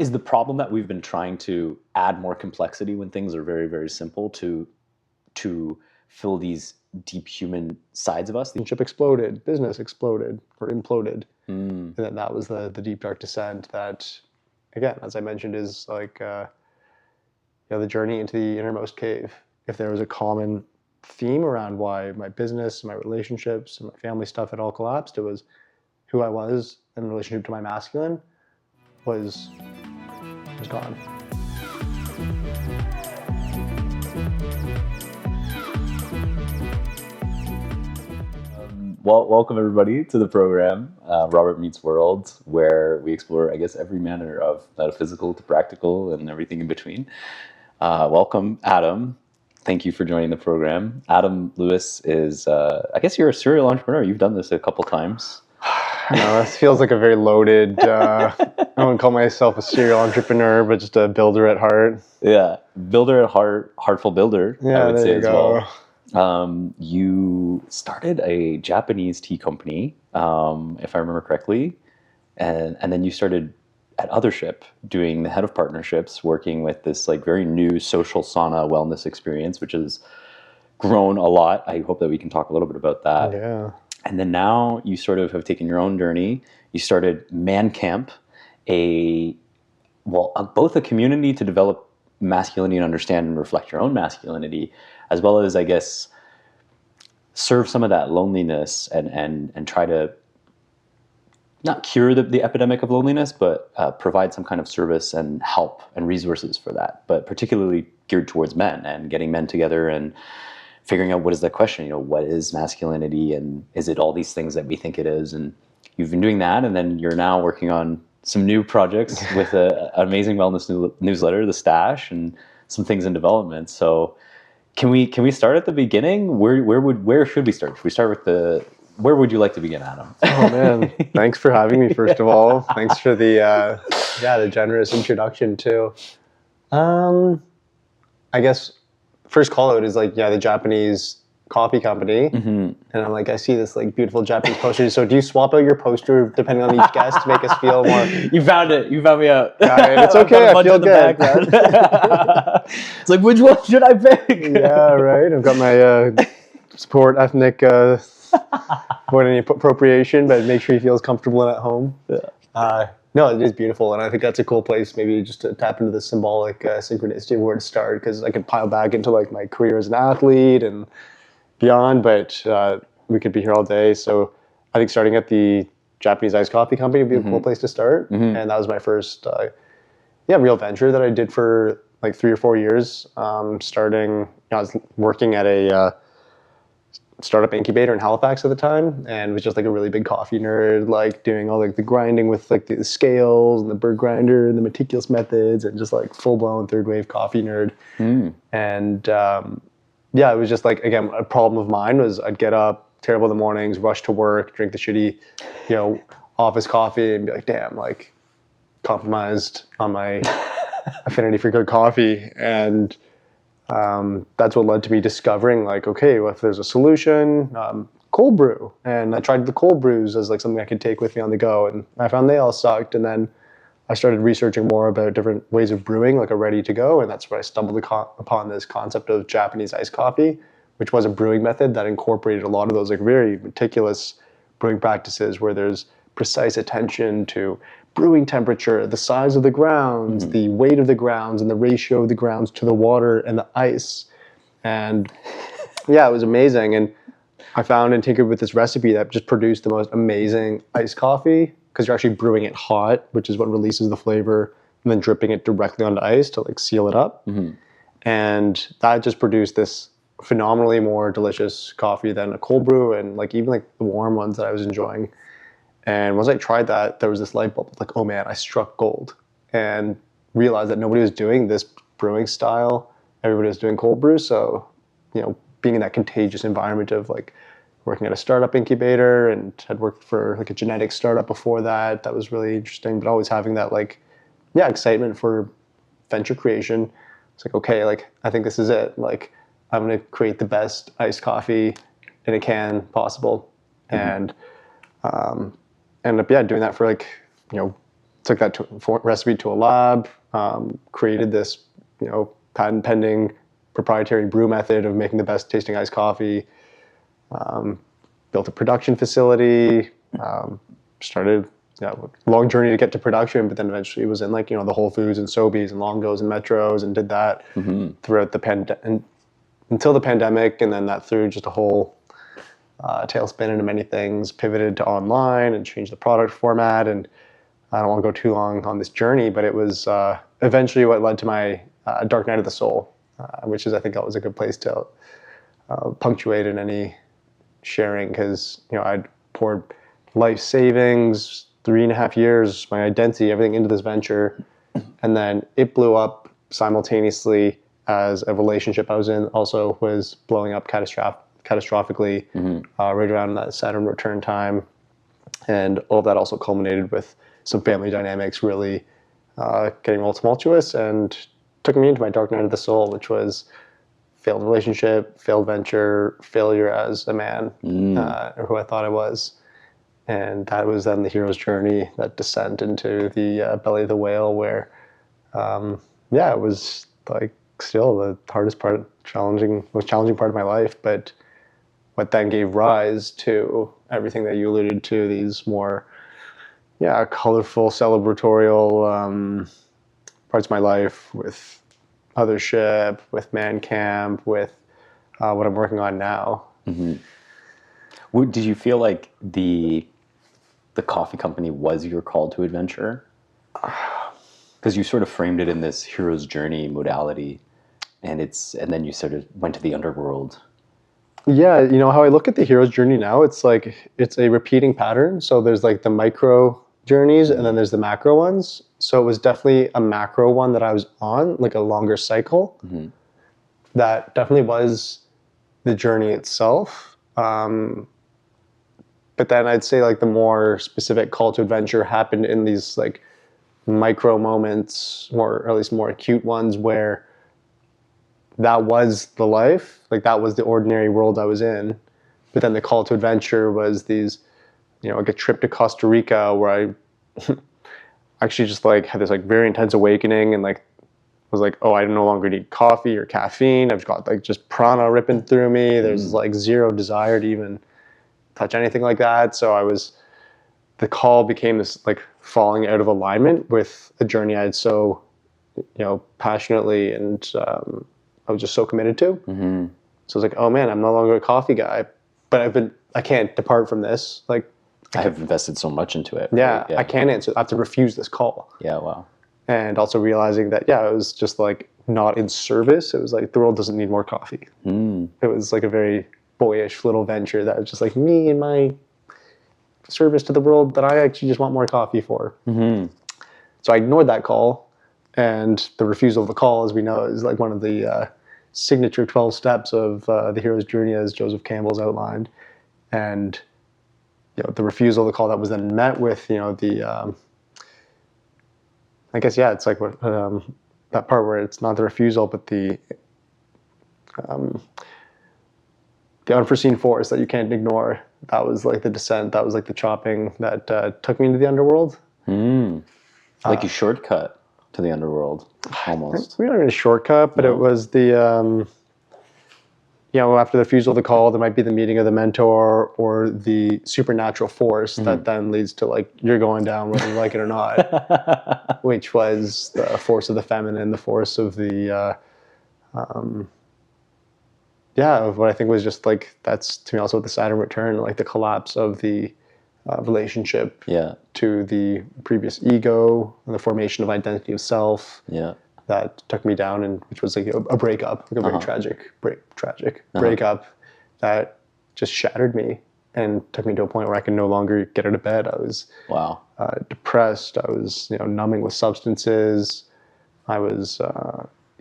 is the problem that we've been trying to add more complexity when things are very, very simple to fill these deep human sides of us. Relationship exploded, business exploded or imploded. And then that was the deep dark descent that, again, as I mentioned, is like the journey into the innermost cave. If there was a common theme around why my business, my relationships, and my family stuff had all collapsed, it was who I was in relationship to my masculine was gone. Well, welcome everybody to the program, Robert Meets World, where we explore, I guess, every manner of metaphysical to practical and everything in between. Welcome, Adam. Thank you for joining the program. Adam Lewis is, I guess you're a serial entrepreneur. You've done this a couple times. No, this feels like a very loaded, I wouldn't call myself a serial entrepreneur, but just a builder at heart. Yeah, builder at heart, heartful builder, yeah, I would say as go. well. You started a Japanese tea company, if I remember correctly, and then you started at Othership doing the head of partnerships, working with this like very new social sauna wellness experience, which has grown a lot. I hope that we can talk a little bit about that. Yeah. And then now you sort of have taken your own journey. You started Mancamp, both a community to develop masculinity and understand and reflect your own masculinity, as well as, I guess, serve some of that loneliness and try to not cure the epidemic of loneliness, but provide some kind of service and help and resources for that, but particularly geared towards men and getting men together and figuring out what is that question, what is masculinity and is it all these things that we think it is? And you've been doing that, and then you're now working on some new projects with an amazing wellness newsletter, The Stash, and some things in development. So can we start at the beginning? Where should we start? Should we start with where would you like to begin, Adam? Oh man, thanks for having me, first of all. Thanks for the generous introduction too. I guess first call out is the Japanese coffee company. And I'm like, I see this beautiful Japanese poster. So do you swap out your poster depending on each guest to make us feel more? You found it. You found me out. It's okay. I feel good. It's like, which one should I pick? Yeah, right. I've got my support ethnic avoid any appropriation, but make sure he feels comfortable and at home. Yeah. No, it is beautiful, and I think that's a cool place maybe just to tap into the symbolic synchronicity of where to start, because I could pile back into my career as an athlete and beyond, but we could be here all day. So I think starting at the Japanese iced coffee company would be a cool place to start, and that was my first real venture that I did for 3 or 4 years. I was working at a startup incubator in Halifax at the time, and was just a really big coffee nerd, doing all the grinding with the scales and the bird grinder and the meticulous methods, and just full-blown third wave coffee nerd. And it was just again, a problem of mine was I'd get up terrible in the mornings, rush to work, drink the shitty office coffee, and be damn, compromised on my affinity for good coffee. And that's what led to me discovering okay, well, if there's a solution, cold brew. And I tried the cold brews as something I could take with me on the go, and I found they all sucked. And then I started researching more about different ways of brewing, a ready to go, and that's where I stumbled upon this concept of Japanese iced coffee, which was a brewing method that incorporated a lot of those very meticulous brewing practices, where there's precise attention to brewing temperature, the size of the grounds, the weight of the grounds, and the ratio of the grounds to the water and the ice. And yeah, it was amazing. And I found and tinkered with this recipe that just produced the most amazing iced coffee, because you're actually brewing it hot, which is what releases the flavor, and then dripping it directly onto ice to seal it up. And that just produced this phenomenally more delicious coffee than a cold brew, and even the warm ones that I was enjoying. And once I tried that, there was this light bulb, oh man, I struck gold, and realized that nobody was doing this brewing style. Everybody was doing cold brew. So, being in that contagious environment of working at a startup incubator, and had worked for a genetic startup before that, that was really interesting, but always having that excitement for venture creation. It's okay, I think this is it. I'm going to create the best iced coffee in a can possible. And ended up doing that for took that recipe to a lab, created this, patent pending proprietary brew method of making the best tasting iced coffee, built a production facility, started, long journey to get to production, but then eventually was in the Whole Foods and Sobeys and Longos and Metros, and did that throughout until the pandemic, and then that threw just a whole tailspin into many things, pivoted to online and changed the product format. And I don't want to go too long on this journey, but it was eventually what led to my Dark Night of the Soul, which is, I think, always a good place to punctuate in any sharing, because I'd poured life savings, 3.5 years, my identity, everything into this venture, and then it blew up simultaneously as a relationship I was in also was blowing up catastrophically right around that Saturn return time, and all of that also culminated with some family dynamics really getting all tumultuous and took me into my Dark Night of the Soul, which was failed relationship, failed venture, failure as a man, or who I thought I was. And that was then the hero's journey, that descent into the belly of the whale, where, it was still the hardest part, most challenging part of my life. But what then gave rise to everything that you alluded to, these more, colorful, celebratorial parts of my life, with Othership, with Mancamp, with what I'm working on now. Did you feel like the coffee company was your call to adventure? Because you sort of framed it in this hero's journey modality, and then you sort of went to the underworld. Yeah, how I look at the hero's journey now, it's a repeating pattern. So there's the micro journeys, and then there's the macro ones. So it was definitely a macro one that I was on, a longer cycle. That definitely was the journey itself. But then I'd say the more specific call to adventure happened in these micro moments, or at least more acute ones, where that was the life, that was the ordinary world I was in. But then the call to adventure was these, a trip to Costa Rica, where I actually just had this very intense awakening, and was oh, I no longer need coffee or caffeine. I've got just prana ripping through me. There's zero desire to even touch anything like that. So the call became this falling out of alignment with a journey I had so, passionately and I was just so committed to. So I was oh man, I'm no longer a coffee guy, but I can't depart from this. I have invested so much into it. Yeah, right? Yeah. I can't answer. I have to refuse this call. Yeah, wow. And also realizing that, it was just not in service. It was the world doesn't need more coffee. It was a very boyish little venture that was just me and my service to the world that I actually just want more coffee for. So I ignored that call, and the refusal of the call, as we know, is one of the signature 12 steps of the hero's journey, as Joseph Campbell's outlined. And the refusal of the call that was then met with the I guess it's what that part where it's not the refusal but the unforeseen force that you can't ignore. That was the descent. That was the chopping that took me into the underworld. You shortcut to the underworld, almost. We don't need a shortcut, but it was the after the refusal of the call, there might be the meeting of the mentor or the supernatural force that then leads to you're going down whether you like it or not, which was the force of the feminine, the force of the of what I think was just that's to me also the Saturn return, the collapse of the relationship to the previous ego and the formation of identity of self. That took me down, and which was a breakup, a very tragic breakup that just shattered me and took me to a point where I could no longer get out of bed. I was depressed. I was numbing with substances. I was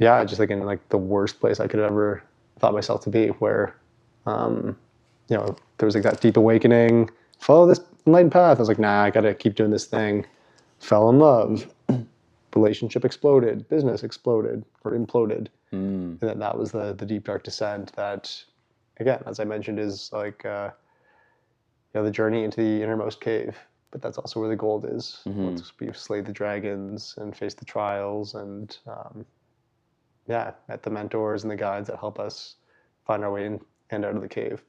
just in the worst place I could have ever thought myself to be, where there was that deep awakening, follow this enlightened path. I was nah, I gotta keep doing this thing. Fell in love. Relationship exploded, business exploded or imploded. And then that was the deep dark descent that, again, as I mentioned, is the journey into the innermost cave. but that's also where the gold is. Mm-hmm. Once we slay the dragons and face the trials and met the mentors and the guides that help us find our way in and out of the cave.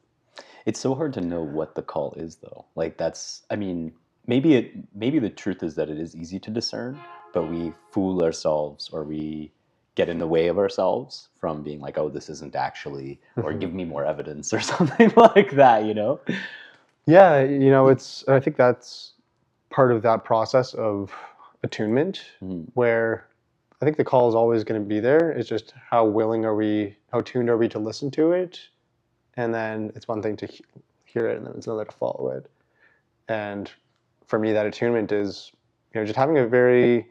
It's so hard to know what the call is, though. Like that's, I mean, maybe the truth is that it is easy to discern, but we fool ourselves or we get in the way of ourselves from being like, oh, this isn't actually, or give me more evidence or something like that, you know? Yeah, I think that's part of that process of attunement, where I think the call is always going to be there. It's just how tuned are we to listen to it? And then it's one thing to hear it, and then it's another to follow it. And for me, that attunement is, just having a very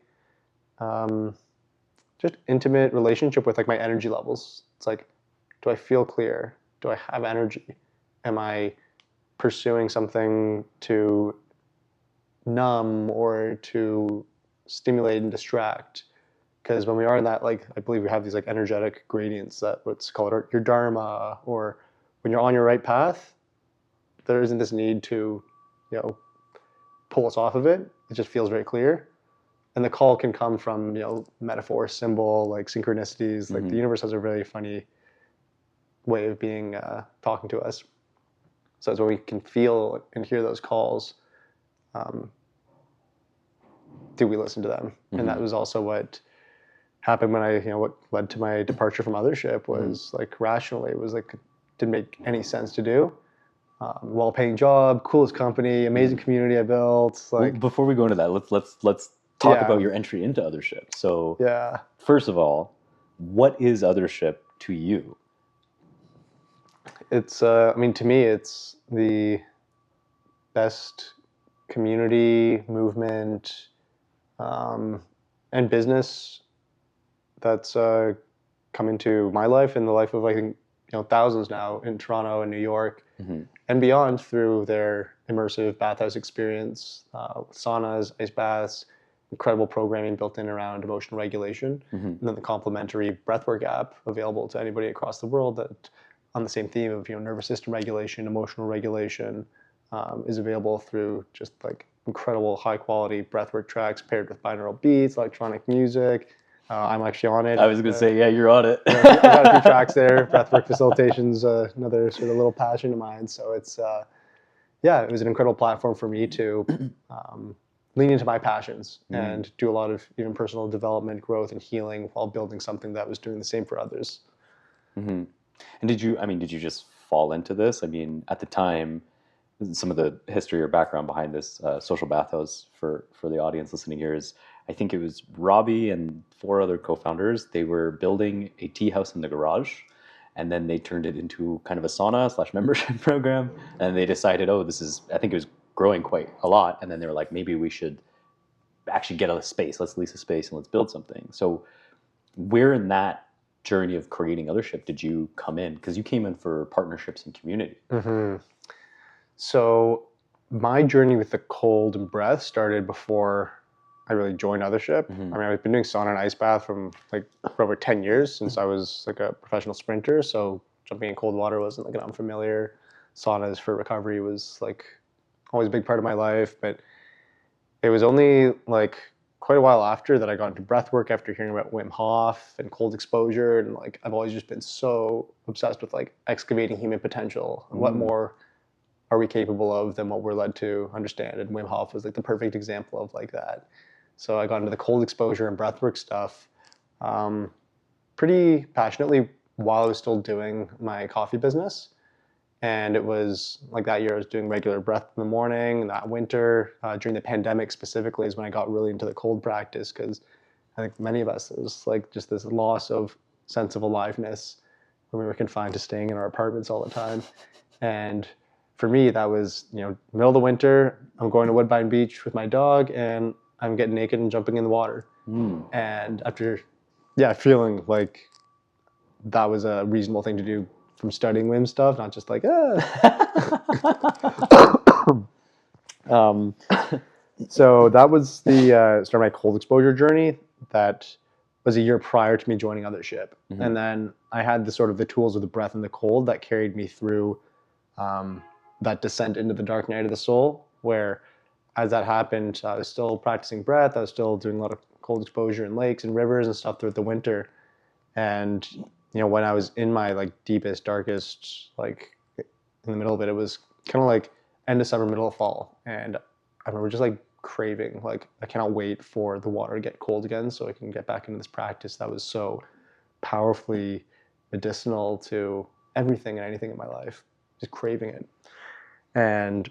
just intimate relationship with like my energy levels. It's like, do I feel clear? Do I have energy? Am I pursuing something to numb or to stimulate and distract? Because when we are in that, like, I believe we have these like energetic gradients, that what's called your dharma, or when you're on your right path, there isn't this need to, pull us off of it. It just feels very clear. And the call can come from, metaphor, symbol, like synchronicities. Like the universe has a very funny way of being, talking to us. So it's when we can feel and hear those calls, do we listen to them? And that was also what happened when what led to my departure from Othership was like rationally, it was like, didn't make any sense to do. Well-paying job, coolest company, amazing community I built. Like, well, before we go into that, let's talk about your entry into Othership. So first of all, what is Othership to you? It's to me, it's the best community movement and business that's come into my life and the life of, I think, thousands now in Toronto and New York and beyond through their immersive bathhouse experience, saunas, ice baths, incredible programming built in around emotional regulation, and then the complementary breathwork app available to anybody across the world that on the same theme of nervous system regulation, emotional regulation, is available through just like incredible high quality breathwork tracks paired with binaural beats, electronic music. I'm actually on it. I was going to say, yeah, you're on it. I got a few tracks there. Breathwork facilitation's another sort of little passion of mine. So it's, it was an incredible platform for me to lean into my passions and do a lot of even personal development, growth, and healing while building something that was doing the same for others. And did you just fall into this? I mean, at the time, some of the history or background behind this social bathhouse for the audience listening here is, I think it was Robbie and 4 other co-founders. They were building a tea house in the garage, and then they turned it into kind of a sauna / membership program. And they decided, I think it was growing quite a lot. And then they were like, maybe we should actually get a space. Let's lease a space and let's build something. So where in that journey of creating Othership did you come in? Because you came in for partnerships and community. So my journey with the cold and breath started before I really joined Othership. I've been doing sauna and ice bath for over 10 years since I was like a professional sprinter. So jumping in cold water wasn't like an unfamiliar. Saunas for recovery was like always a big part of my life. But it was only like quite a while after that I got into breath work after hearing about Wim Hof and cold exposure. And like, I've always just been so obsessed with like excavating human potential. And what more are we capable of than what we're led to understand? And Wim Hof was like the perfect example of like that. So I got into the cold exposure and breathwork stuff pretty passionately while I was still doing my coffee business. And it was like that year I was doing regular breath in the morning. That winter, during the pandemic specifically, is when I got really into the cold practice, because I think many of us, there's like just this loss of sense of aliveness when we were confined to staying in our apartments all the time. And for me, that was, middle of the winter, I'm going to Woodbine Beach with my dog and I'm getting naked and jumping in the water. And after, feeling like that was a reasonable thing to do from studying Wim stuff, not just like, So that was the start of my cold exposure journey. That was a year prior to me joining Othership. And then I had the tools of the breath and the cold that carried me through that descent into the dark night of the soul, where as that happened, I was still practicing breath. I was still doing a lot of cold exposure in lakes and rivers and stuff throughout the winter. And when I was in my like deepest, darkest, like in the middle of it, it was kind of like end of summer, middle of fall, and I remember just like craving, like I cannot wait for the water to get cold again so I can get back into this practice that was so powerfully medicinal to everything and anything in my life, just craving it. And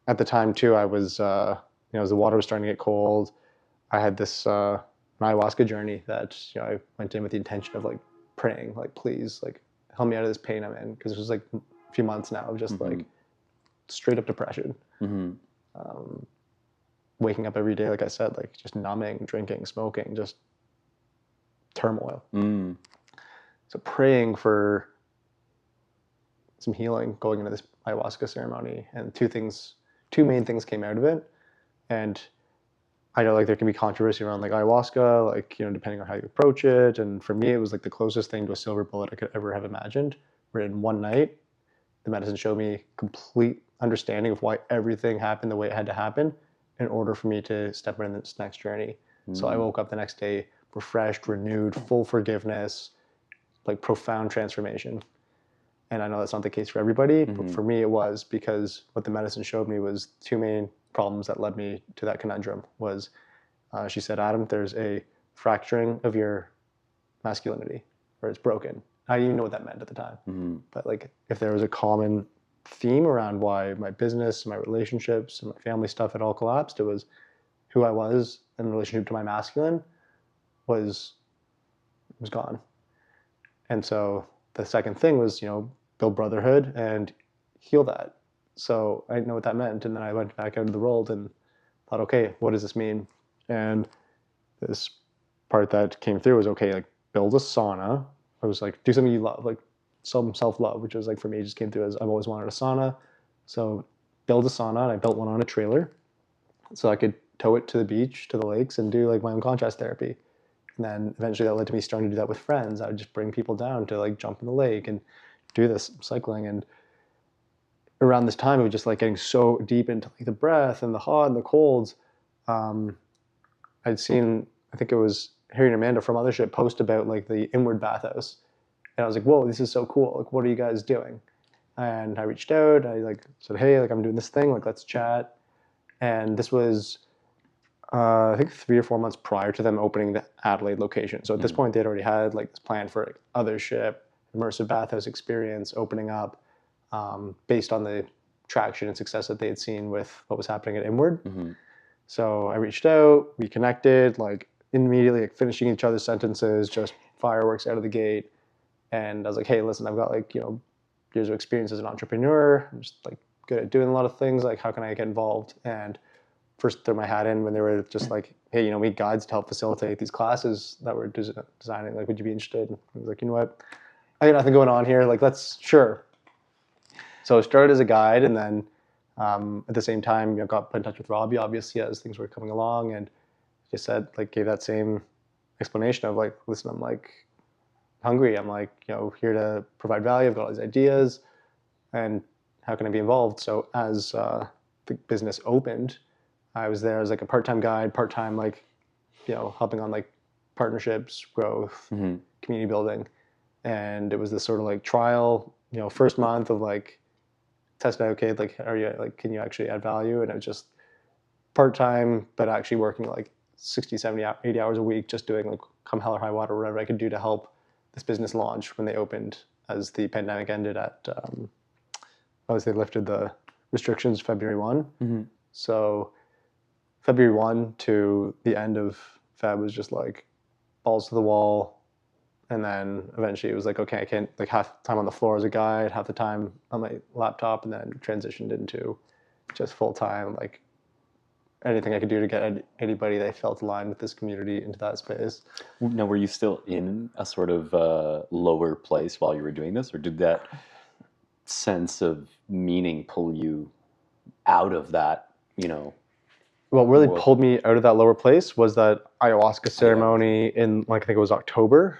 at the time too, I was, as the water was starting to get cold, I had this an ayahuasca journey that I went in with the intention of like praying, like please, like help me out of this pain I'm in, because it was like a few months now of just like straight up depression. Waking up every day, like I said, like just numbing, drinking, smoking, just turmoil. So praying for some healing going into this ayahuasca ceremony, and two main things came out of it. And I know like there can be controversy around like ayahuasca, like, depending on how you approach it. And for me, it was like the closest thing to a silver bullet I could ever have imagined, where in one night, the medicine showed me complete understanding of why everything happened the way it had to happen in order for me to step into this next journey. So I woke up the next day refreshed, renewed, full forgiveness, like profound transformation. And I know that's not the case for everybody, but for me it was, because what the medicine showed me was two main problems that led me to that conundrum. Was she said, Adam, there's a fracturing of your masculinity, or it's broken. I didn't even know what that meant at the time. But like, if there was a common theme around why my business, my relationships, and my family stuff had all collapsed, it was who I was in relationship to my masculine was gone. And so the second thing was, build brotherhood and heal that. So I didn't know what that meant. And then I went back out into the world and thought, okay, what does this mean? And this part that came through was, okay, like build a sauna. I was like, do something you love, like some self-love, which was like, for me, it just came through as I've always wanted a sauna. So build a sauna, and I built one on a trailer so I could tow it to the beach, to the lakes, and do like my own contrast therapy. And then eventually that led to me starting to do that with friends. I would just bring people down to like jump in the lake and do this cycling. And around this time, it was just like getting so deep into like the breath and the hot and the colds. I'd seen, I think it was Harry and Amanda from Othership post about like the inward bathhouse. And I was like, whoa, this is so cool. Like, what are you guys doing? And I reached out, I like said, hey, like I'm doing this thing, like let's chat. And this was, I think 3 or 4 months prior to them opening the Adelaide location. So at this point, they'd already had like this plan for like, Othership, immersive bathhouse experience opening up, based on the traction and success that they had seen with what was happening at Inward. So I reached out, we connected, like immediately like finishing each other's sentences, just fireworks out of the gate. And I was like, hey, listen, I've got like, years of experience as an entrepreneur. I'm just like good at doing a lot of things. Like, how can I get involved? And first threw my hat in when they were just like, hey, we need guides to help facilitate these classes that we're designing. Like, would you be interested? And I was like, you know what? I got nothing going on here. Like, sure. So I started as a guide, and then at the same time, got put in touch with Robbie, obviously, as things were coming along, and just said, like, gave that same explanation of like, listen, I'm like hungry. I'm like, here to provide value. I've got all these ideas, and how can I be involved? So as the business opened, I was there as like a part-time guide, part-time like, helping on like partnerships, growth, community building. And it was this sort of like trial, first month of like test out, okay, like, are you like, can you actually add value? And it was just part-time, but actually working like 60, 70, 80 hours a week, just doing like come hell or high water, whatever I could do to help this business launch when they opened, as the pandemic ended at, as they lifted the restrictions February 1. So February 1 to the end of Feb was just like balls to the wall. And then eventually it was like, okay, I can't, like half the time on the floor as a guide, half the time on my laptop, and then transitioned into just full time, like anything I could do to get anybody that I felt aligned with this community into that space. Now, were you still in a sort of lower place while you were doing this, or did that sense of meaning pull you out of that, What really pulled me out of that lower place was that ayahuasca ceremony in like, I think it was October,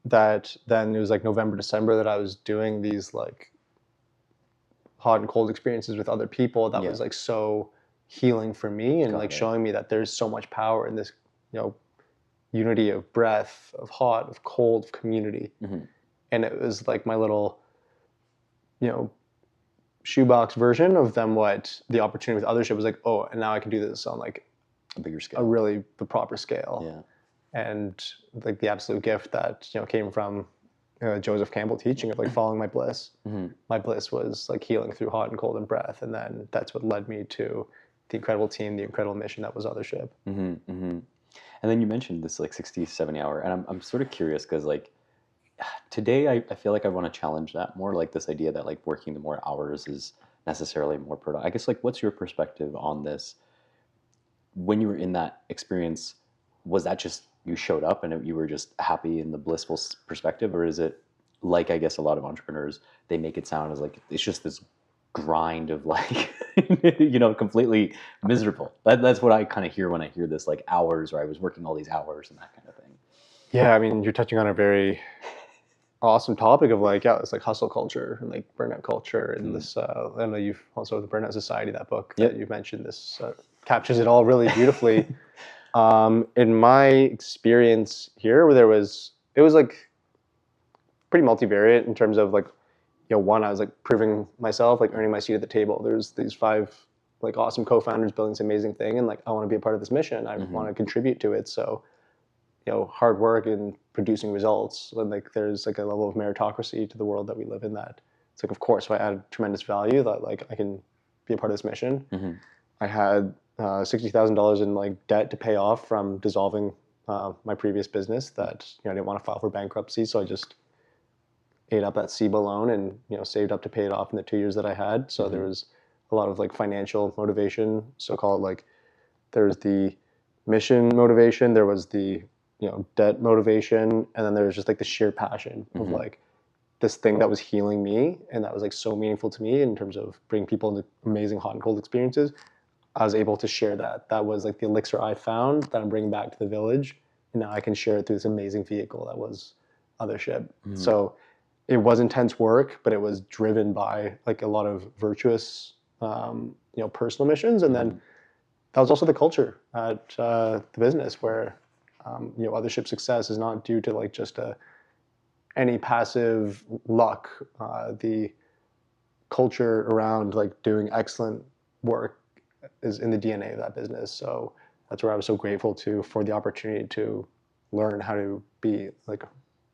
that then it was like November, December that I was doing these like hot and cold experiences with other people that was like so healing for me, and Got like it. showing me that there's so much power in this, unity of breath, of hot, of cold, of community. Mm-hmm. And it was like my little, you know, shoebox version of then what the opportunity with Othership was like, oh, and now I can do this on like A bigger a scale. really the proper scale. Yeah. And like the absolute gift that, came from Joseph Campbell teaching of like following my bliss. Mm-hmm. My bliss was like healing through hot and cold and breath. And then that's what led me to the incredible team, the incredible mission that was Othership. Mm-hmm. Mm-hmm. And then you mentioned this like 60, 70 hour, and I'm sort of curious because like today I feel like I want to challenge that more, like this idea that like working the more hours is necessarily more productive. I guess like what's your perspective on this? When you were in that experience, was that just you showed up and you were just happy in the blissful perspective, or is it like I guess a lot of entrepreneurs, they make it sound as like it's just this grind of like completely miserable. That's what I kind of hear when I hear this, like hours, or I was working all these hours and that kind of thing. Yeah, I mean, you're touching on a very awesome topic of like, yeah, it's like hustle culture and like burnout culture and this. I know you've also the Burnout Society, that book that you've mentioned. This captures it all really beautifully. In my experience here, where it was like pretty multivariate in terms of like, one, I was like proving myself, like earning my seat at the table. There's these 5 like awesome co-founders building this amazing thing, and like I want to be a part of this mission. I want to contribute to it. So, hard work and producing results. And like there's like a level of meritocracy to the world that we live in, that it's like, of course, if I add tremendous value, that like I can be a part of this mission. Mm-hmm. I had $60,000 in like debt to pay off from dissolving my previous business that I didn't want to file for bankruptcy, so I just ate up that SIBA loan and saved up to pay it off in the 2 years that I had. So there was a lot of like financial motivation, so call it like there's the mission motivation, there was the debt motivation, and then there was just like the sheer passion of like this thing that was healing me and that was like so meaningful to me in terms of bringing people into amazing hot and cold experiences. I was able to share that. That was like the elixir I found that I'm bringing back to the village, and now I can share it through this amazing vehicle that was Othership. So it was intense work, but it was driven by like a lot of virtuous, personal missions. And then that was also the culture at the business where, Othership success is not due to like just any passive luck. The culture around like doing excellent work is in the DNA of that business. So that's where I was so grateful for the opportunity to learn how to be like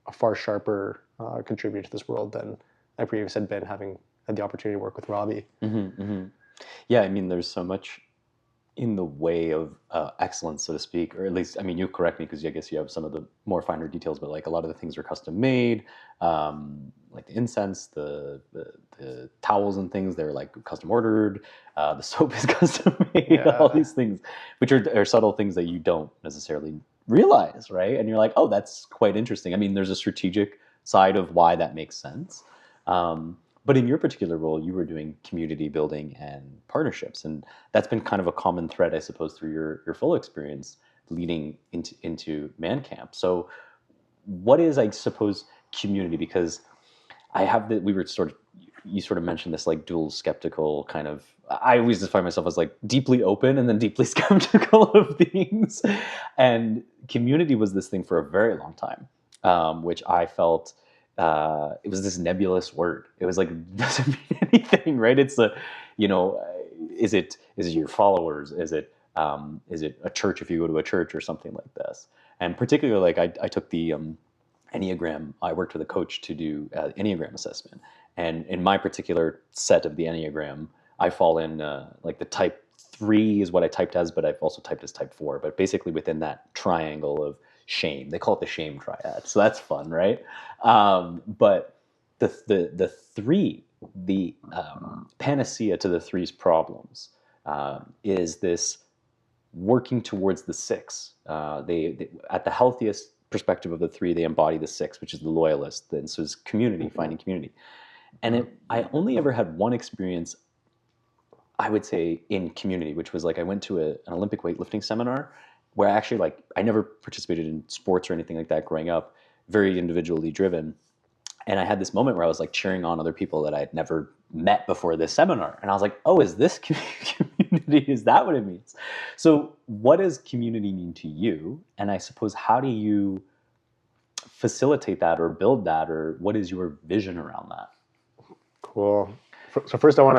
a far sharper contributor to this world than I previously had been, having had the opportunity to work with Robbie. Yeah, I mean, there's so much in the way of excellence, so to speak, or at least, I mean, you correct me because I guess you have some of the more finer details, but like a lot of the things are custom made, like the incense, the towels and things, they're like custom ordered. The soap is custom made. All these things, which are subtle things that you don't necessarily realize, right? And you're like, oh, that's quite interesting. I mean, there's a strategic side of why that makes sense. But in your particular role, you were doing community building and partnerships, and that's been kind of a common thread, I suppose, through your full experience leading into Mancamp. So, what is, I suppose, community? Because you sort of mentioned this like dual skeptical kind of. I always define myself as like deeply open and then deeply skeptical of things, and community was this thing for a very long time, which I felt. It was this nebulous word. It was like, doesn't mean anything, right? It's is it your followers? Is it a church if you go to a church or something like this? And particularly, like I took the Enneagram. I worked with a coach to do Enneagram assessment, and in my particular set of the Enneagram, I fall in like the type 3 is what I typed as, but I've also typed as type 4. But basically, within that triangle of shame, they call it the shame triad. So that's fun, right? But the 3, the panacea to the 3's problems is this working towards the 6. They at the healthiest perspective of the 3, they embody the 6, which is the loyalist. And so it's community, finding community. And I only ever had one experience, I would say, in community, which was like I went to an Olympic weightlifting seminar where I never participated in sports or anything like that growing up, very individually driven. And I had this moment where I was like cheering on other people that I had never met before this seminar. And I was like, oh, is this community? Is that what it means? So what does community mean to you? And I suppose, how do you facilitate that or build that, or what is your vision around that? Cool. So first I want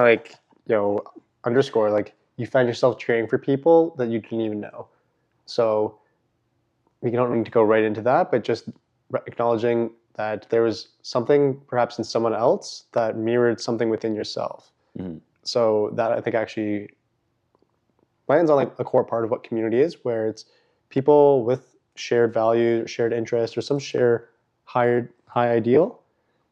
to underscore, you find yourself cheering for people that you didn't even know. So we don't need to go right into that, but just acknowledging that there was something perhaps in someone else that mirrored something within yourself. Mm-hmm. So that, I think, actually lands on a core part of what community is, where it's people with shared values, shared interests, or some high ideal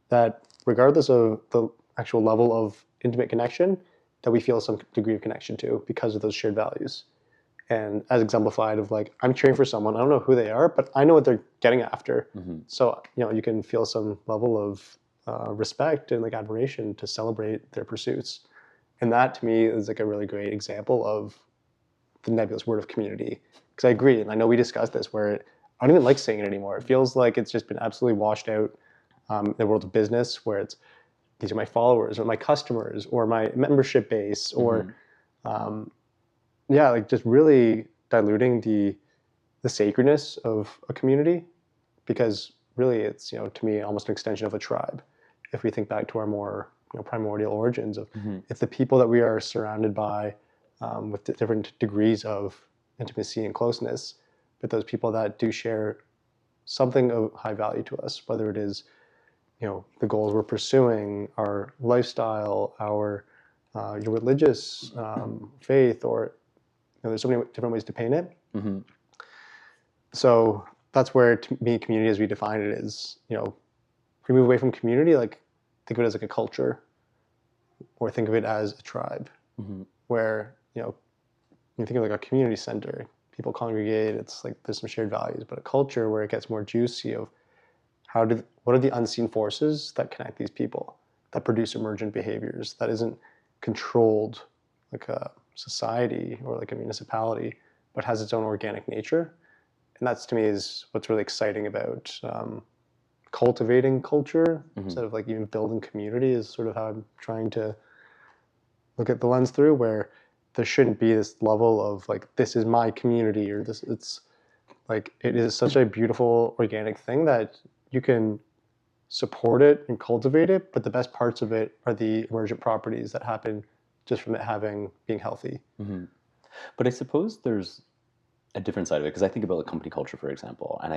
that, regardless of the actual level of intimate connection, that we feel some degree of connection to because of those shared values. And as exemplified of I'm cheering for someone, I don't know who they are, but I know what they're getting after. Mm-hmm. So, you can feel some level of respect and admiration to celebrate their pursuits. And that, to me, is a really great example of the nebulous word of community. Because I agree, and I know we discussed this, where I don't even like saying it anymore. It feels like it's just been absolutely washed out in the world of business, where it's, these are my followers or my customers or my membership base, or just really diluting the sacredness of a community, because really it's, to me, almost an extension of a tribe. If we think back to our more primordial origins of, it's the people that we are surrounded by with different degrees of intimacy and closeness, but those people that do share something of high value to us, whether it is the goals we're pursuing, our lifestyle, our your religious faith, or there's so many different ways to paint it. Mm-hmm. So that's where, to me, community as we define it is, if we move away from community, think of it as a culture, or think of it as a tribe, where, you think of a community center, people congregate, it's there's some shared values, but a culture where it gets more juicy of what are the unseen forces that connect these people, that produce emergent behaviors, that isn't controlled like a society or a municipality, but has its own organic nature. And that's, to me, is what's really exciting about cultivating culture instead of even building community, is sort of how I'm trying to look at the lens through, where there shouldn't be this level of this is my community, or this, it's it is such a beautiful organic thing that you can support it and cultivate it, but the best parts of it are the emergent properties that happen just from it being healthy. But I suppose there's a different side of it, because I think about company culture, for example, and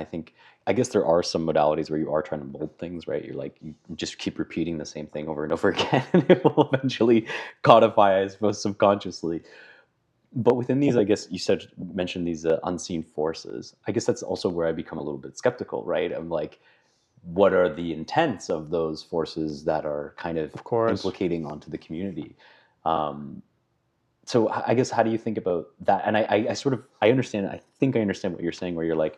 I guess there are some modalities where you are trying to mold things, right? You're you just keep repeating the same thing over and over again, and it will eventually codify, I suppose, subconsciously. But within these, I guess you mentioned these unseen forces. I guess that's also where I become a little bit skeptical, right? I'm what are the intents of those forces that are kind of implicating onto the community? So I guess, how do you think about that? And I understand, I think I understand what you're saying, where you're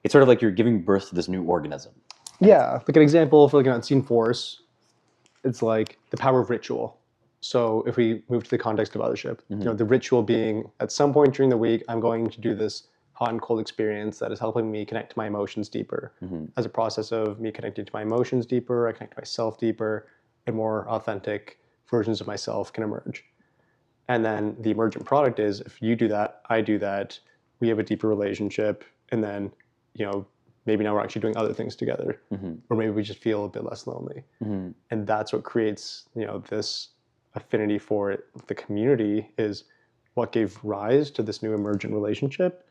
it's sort of you're giving birth to this new organism. Yeah, an example for an unseen force, it's the power of ritual. So if we move to the context of Othership, the ritual being, at some point during the week, I'm going to do this hot and cold experience that is helping me connect to my emotions deeper. As a process of me connecting to my emotions deeper, I connect to myself deeper, and more authentic versions of myself can emerge. And then the emergent product is, if you do that, I do that, we have a deeper relationship, and then, maybe now we're actually doing other things together, or maybe we just feel a bit less lonely. And that's what creates, this affinity for it. The community is what gave rise to this new emergent relationship,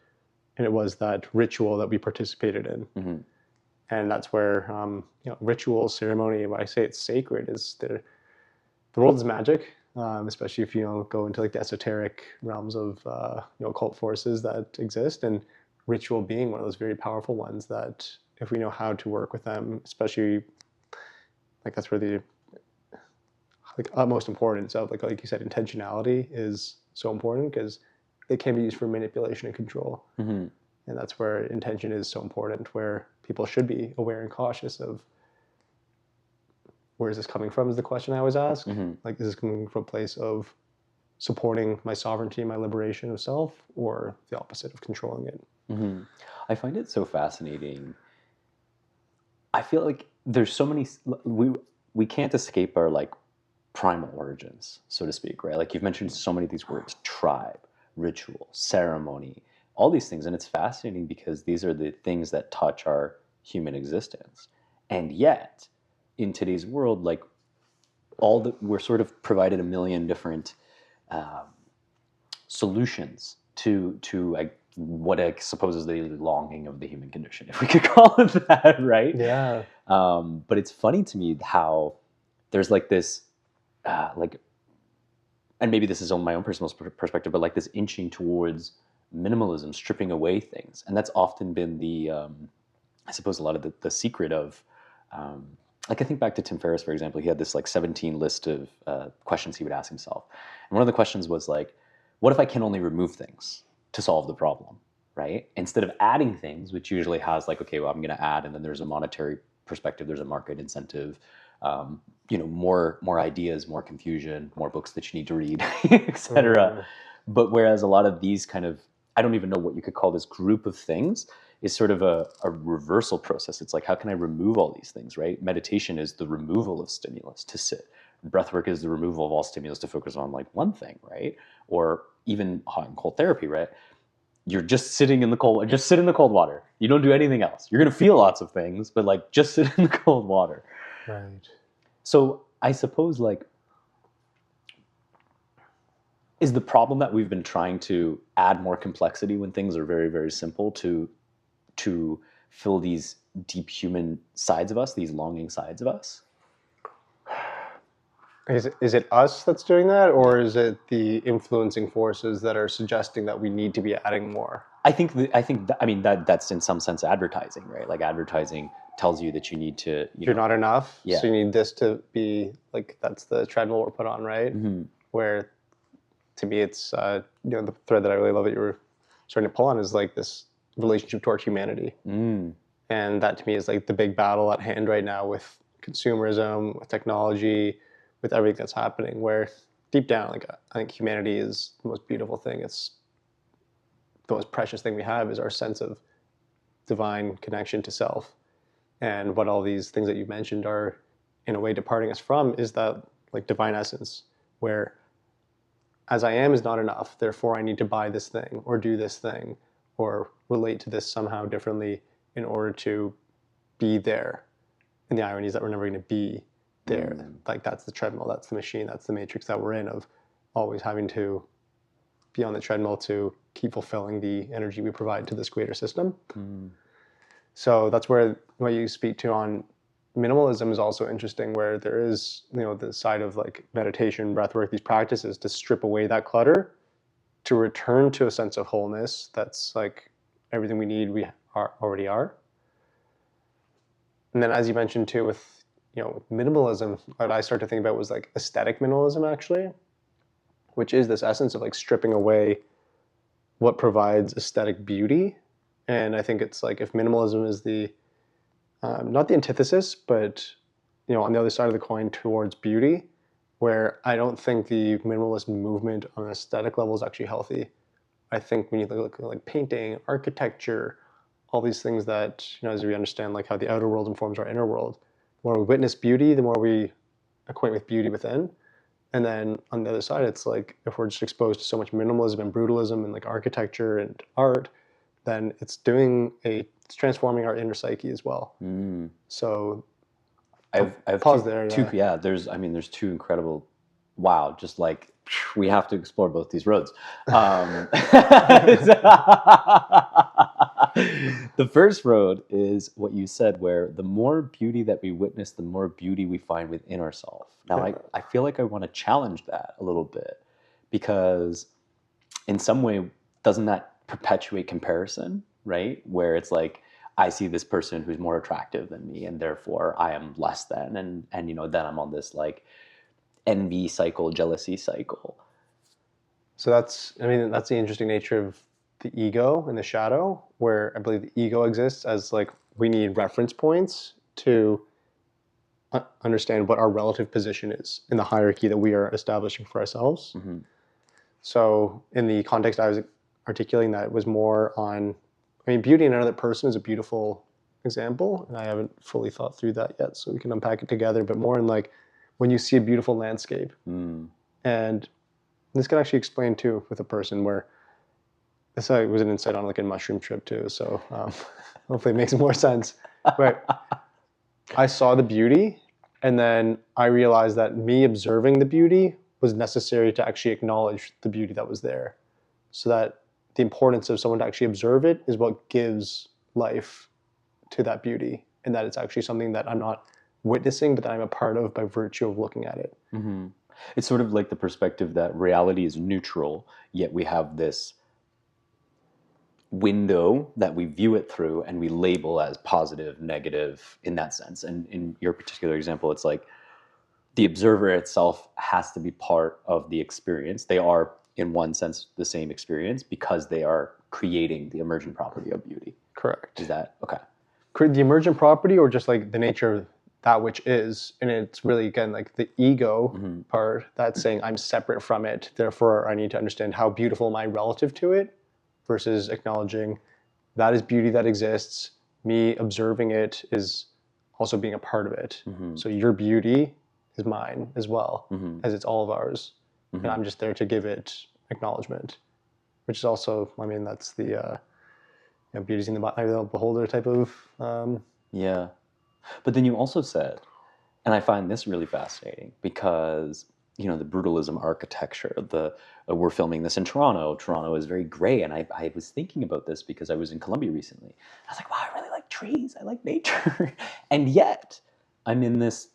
and it was that ritual that we participated in. And that's where ritual, ceremony, when I say it's sacred, is the world is magic, especially if you go into the esoteric realms of occult forces that exist, and ritual being one of those very powerful ones that, if we know how to work with them, especially that's where the utmost importance of like you said, intentionality is so important, because it can be used for manipulation and control. And that's where intention is so important, where people should be aware and cautious of, where is this coming from, is the question I always ask. Is this coming from a place of supporting my sovereignty and my liberation of self, or the opposite, of controlling it? I find it so fascinating. I feel there's so many, we can't escape our like primal origins, so to speak, right? Like you've mentioned so many of these words: tribe, ritual, ceremony, all these things. And it's fascinating because these are the things that touch our human existence. And yet, in today's world, like we're sort of provided a million different solutions to like what I suppose is the longing of the human condition, if we could call it that, right? Yeah. But it's funny to me how there's like this, like, and maybe this is on my own personal perspective, but like this inching towards minimalism, stripping away things, and that's often been the, I suppose, a lot of the secret of, like I think back to Tim Ferriss, for example. He had this like 17 list of questions he would ask himself, and one of the questions was like, what if I can only remove things to solve the problem, right? Instead of adding things, which usually has like, okay, well, I'm going to add, and then there's a monetary perspective, there's a market incentive, more ideas, more confusion, more books that you need to read, etc. But whereas a lot of these kind of, I don't even know what you could call this group of things, is sort of a reversal process. It's like, how can I remove all these things, right? Meditation is the removal of stimulus to sit. Breathwork is the removal of all stimulus to focus on like one thing, right? Or even hot and cold therapy, right? You're just sitting in the cold, just sit in the cold water. You don't do anything else. You're going to feel lots of things, but like just sit in the cold water. Right. So I suppose like, is the problem that we've been trying to add more complexity when things are very, very simple to fill these deep human sides of us, these longing sides of us? Is it us that's doing that, or is it the influencing forces that are suggesting that we need to be adding more? I mean, that's in some sense advertising, right? Like advertising tells you that you need to, You're not enough, Yeah. so you need this to be like, that's the treadmill we're put on, right? Where, to me, it's the thread that I really love that you were starting to pull on is like this relationship to our humanity, and that to me is like the big battle at hand right now with consumerism, with technology, with everything that's happening. Where deep down, like I think humanity is the most beautiful thing. It's the most precious thing we have is our sense of divine connection to self. And what all these things that you mentioned are, in a way, departing us from is that like divine essence, where as I am is not enough, therefore I need to buy this thing or do this thing or relate to this somehow differently in order to be there. And the irony is that we're never going to be there. Like that's the treadmill, that's the machine, that's the matrix that we're in, of always having to be on the treadmill to keep fulfilling the energy we provide to this greater system. So that's where what you speak to on minimalism is also interesting, where there is, the side of like meditation, breathwork, these practices to strip away that clutter, to return to a sense of wholeness. That's like everything we need, we already are. And then, as you mentioned too, with minimalism, what I started to think about was like aesthetic minimalism, actually, which is this essence of like stripping away what provides aesthetic beauty. And I think it's like, if minimalism is the not the antithesis, but on the other side of the coin towards beauty, where I don't think the minimalist movement on an aesthetic level is actually healthy. I think when you look at like painting, architecture, all these things that, as we understand like how the outer world informs our inner world, the more we witness beauty, the more we acquaint with beauty within. And then on the other side, it's like, if we're just exposed to so much minimalism and brutalism and like architecture and art, then it's transforming our inner psyche as well. So I've pause there. Yeah. There's two incredible, wow, just like, we have to explore both these roads. The first road is what you said, where the more beauty that we witness, the more beauty we find within ourselves. Now, I feel like I want to challenge that a little bit, because in some way, doesn't that perpetuate comparison, right? Where it's like, I see this person who's more attractive than me, and therefore I am less than, and then I'm on this like envy cycle, jealousy cycle. So that's the interesting nature of the ego and the shadow, where I believe the ego exists as like, we need reference points to understand what our relative position is in the hierarchy that we are establishing for ourselves. So in the context I was articulating, that was more on, beauty in another person is a beautiful example, and I haven't fully thought through that yet, so we can unpack it together, but more in like when you see a beautiful landscape. And this can actually explain too with a person where this was an insight on like a mushroom trip too, so hopefully it makes more sense. But I saw the beauty, and then I realized that me observing the beauty was necessary to actually acknowledge the beauty that was there. So that the importance of someone to actually observe it is what gives life to that beauty, and that it's actually something that I'm not witnessing, but that I'm a part of by virtue of looking at it. Mm-hmm. It's sort of like the perspective that reality is neutral, yet we have this window that we view it through and we label as positive, negative in that sense. And in your particular example, it's like the observer itself has to be part of the experience. They are, in one sense, the same experience because they are creating the emergent property of beauty. Correct. Is that okay? The emergent property, or just like the nature of that which is, and it's really, again, like the ego part that's saying I'm separate from it, therefore I need to understand how beautiful am I relative to it, versus acknowledging that is beauty that exists. Me observing it is also being a part of it. So your beauty is mine as well, as it's all of ours. And I'm just there to give it acknowledgement, which is also, I mean, that's the beauty's in the eye of the beholder type of. Yeah. But then you also said, and I find this really fascinating because, you know, the brutalism architecture, we're filming this in Toronto. Toronto is very gray. And I was thinking about this because I was in Colombia recently. I was like, wow, I really like trees. I like nature. And yet I'm in this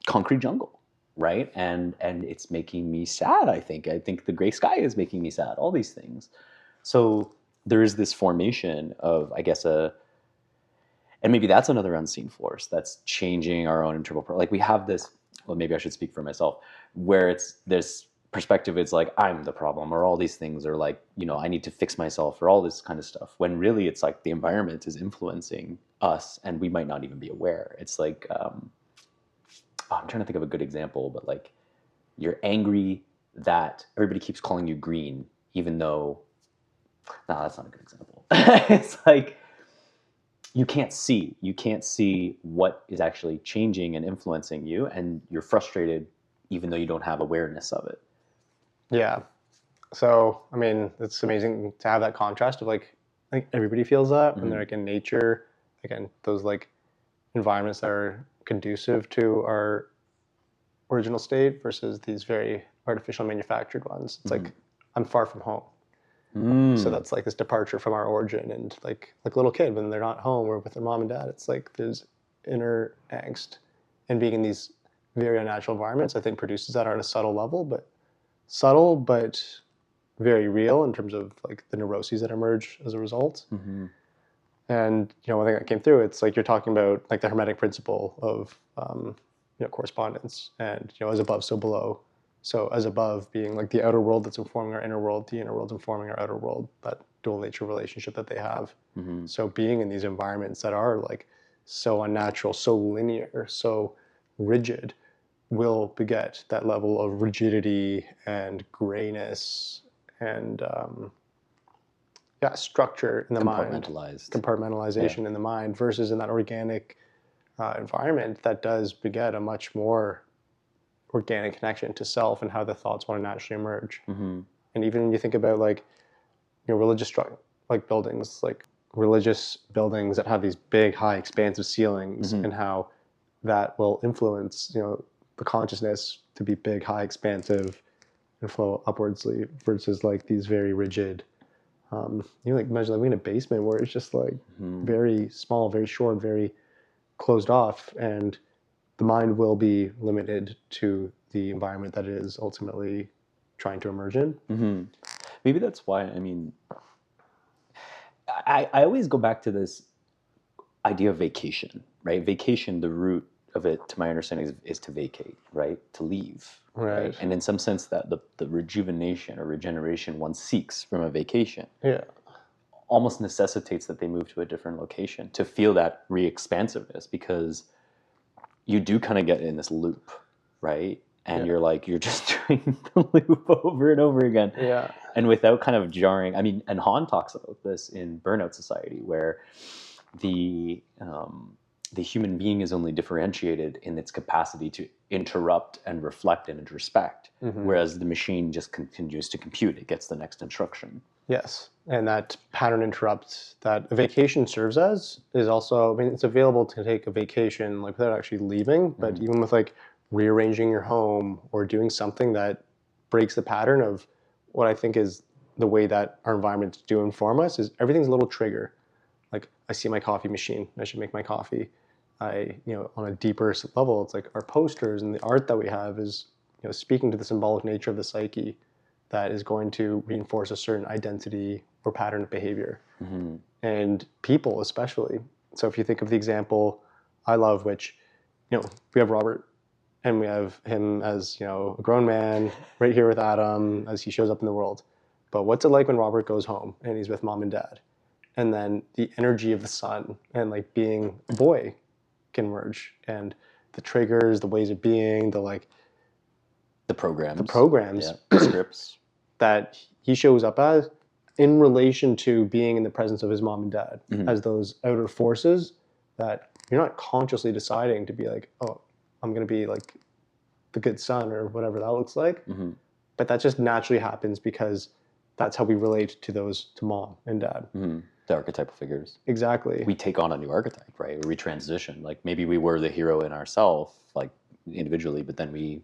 concrete jungle, right? And it's making me sad, I think. I think the gray sky is making me sad, all these things. So there is this formation of, I guess, and maybe that's another unseen force that's changing our own internal, like we have this, well, maybe I should speak for myself, where it's this perspective, it's like, I'm the problem, or all these things are like, you know, I need to fix myself, or all this kind of stuff, when really it's like the environment is influencing us and we might not even be aware. It's like, I'm trying to think of a good example, but like you're angry that everybody keeps calling you green, even though, no, that's not a good example. It's like, you can't see what is actually changing and influencing you, and you're frustrated even though you don't have awareness of it. Yeah. So, I mean, it's amazing to have that contrast of like, I think everybody feels that when they're like in nature, again, those like environments that are conducive to our original state versus these very artificial manufactured ones. It's like, I'm far from home. So that's like this departure from our origin, and like a little kid when they're not home or with their mom and dad, it's like there's inner angst, and being in these very unnatural environments, I think produces that on a subtle level, but very real in terms of like the neuroses that emerge as a result. And you know, one thing that came through, it's like you're talking about like the Hermetic principle of correspondence, and you know, as above, so below. So as above being like the outer world that's informing our inner world, the inner world's informing our outer world, that dual nature relationship that they have. So being in these environments that are like so unnatural, so linear, so rigid, will beget that level of rigidity and grayness and structure in the mind, compartmentalization in the mind, versus in that organic environment that does beget a much more organic connection to self and how the thoughts want to naturally emerge. And even when you think about like, you know, religious like buildings, like religious buildings that have these big, high, expansive ceilings, and how that will influence, you know, the consciousness to be big, high, expansive, and flow upwardsly, versus like these very rigid. You know, like imagine living in a basement where it's just like very small, very short, very closed off, and the mind will be limited to the environment that it is ultimately trying to emerge in. Maybe that's why, I mean, I always go back to this idea of vacation, right? Vacation, the root of it, to my understanding, is to vacate, right? To leave, right? And in some sense, that the rejuvenation or regeneration one seeks from a vacation almost necessitates that they move to a different location to feel that re-expansiveness, because you do kind of get in this loop, right? And you're just doing the loop over and over again. And without kind of jarring, I mean, and Han talks about this in Burnout Society, where the human being is only differentiated in its capacity to interrupt and reflect and introspect, whereas the machine just continues to compute. It gets the next instruction. Yes, and that pattern interrupt that a vacation serves as is also, I mean, it's available to take a vacation like without actually leaving, but even with like rearranging your home or doing something that breaks the pattern of what I think is the way that our environments do inform us is everything's a little trigger. Like I see my coffee machine, I should make my coffee. On a deeper level, it's like our posters and the art that we have is, speaking to the symbolic nature of the psyche that is going to reinforce a certain identity or pattern of behavior. And people especially. So if you think of the example I love, which, we have Robert and we have him as, a grown man right here with Adam as he shows up in the world. But what's it like when Robert goes home and he's with mom and dad? And then the energy of the son and like being a boy can merge, and the triggers, the ways of being, the programs, the scripts that he shows up as in relation to being in the presence of his mom and dad as those outer forces that you're not consciously deciding to be like, oh, I'm going to be like the good son or whatever that looks like. But that just naturally happens because that's how we relate to mom and dad. The archetypal figures. Exactly. We take on a new archetype, right? We transition. Like maybe we were the hero in ourselves, like individually, but then we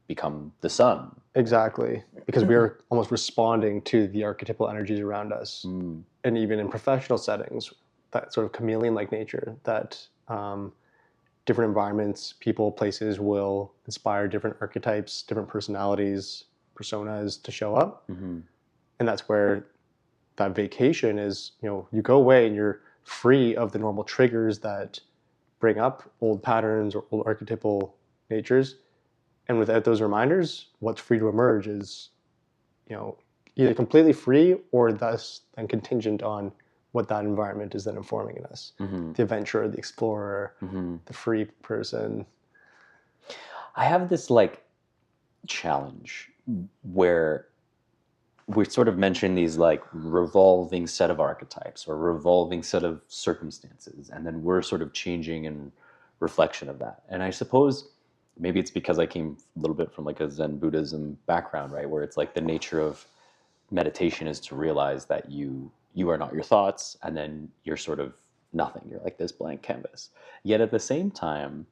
become the son. Exactly. Because we are almost responding to the archetypal energies around us. And even in professional settings, that sort of chameleon-like nature that different environments, people, places will inspire different archetypes, different personalities, personas to show up. And that's where that vacation is, you go away and you're free of the normal triggers that bring up old patterns or old archetypal natures. And without those reminders, what's free to emerge is, either completely free or thus then contingent on what that environment is then informing in us. The adventurer, the explorer, the free person. I have this like challenge where we're sort of mentioning these like revolving set of archetypes or revolving set of circumstances, and then we're sort of changing in reflection of that. And I suppose maybe it's because I came a little bit from like a Zen Buddhism background, right, where it's like the nature of meditation is to realize that you are not your thoughts, and then you're sort of nothing. You're like this blank canvas. Yet at the same time,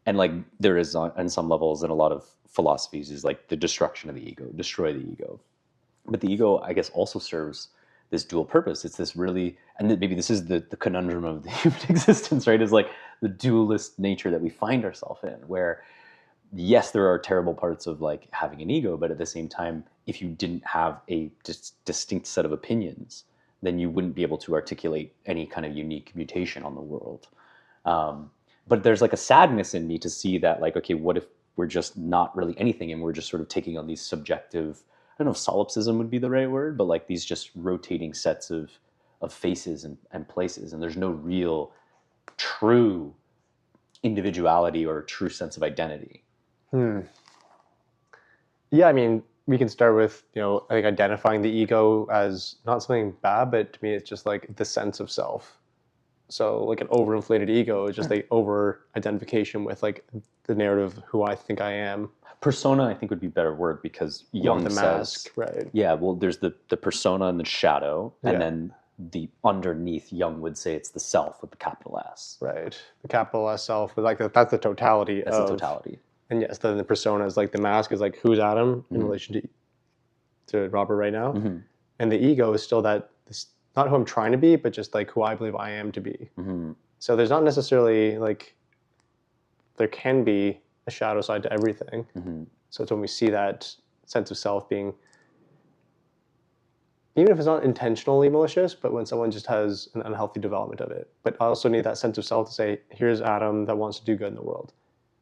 and like there is on some levels in a lot of philosophies is like the destruction of the ego, destroy the ego. But the ego, I guess, also serves this dual purpose. It's this really, and maybe this is the conundrum of the human existence, right? Is like the dualist nature that we find ourselves in, where yes, there are terrible parts of like having an ego, but at the same time, if you didn't have a distinct set of opinions, then you wouldn't be able to articulate any kind of unique mutation on the world. But there's like a sadness in me to see that like, okay, what if we're just not really anything and we're just sort of taking on these subjective, I don't know if solipsism would be the right word, but like these just rotating sets of faces and places, and there's no real true individuality or true sense of identity. Yeah, I mean, we can start with, I think identifying the ego as not something bad, but to me, it's just like the sense of self. So like an overinflated ego is just the over-identification with like the narrative of who I think I am. Persona, I think, would be a better word because Jung the says, mask, right? Yeah, well, there's the persona and the shadow, and then the underneath, Jung would say it's the self with the capital S. Right, the capital S self, like that's the totality. That's the totality. And yes, then the persona is like the mask is like who's Adam in relation to Robert right now, and the ego is still this not who I'm trying to be, but just like who I believe I am to be. So there's not necessarily like there can be a shadow side to everything. So it's when we see that sense of self being, even if it's not intentionally malicious, but when someone just has an unhealthy development of it. But I also need that sense of self to say, here's Adam that wants to do good in the world.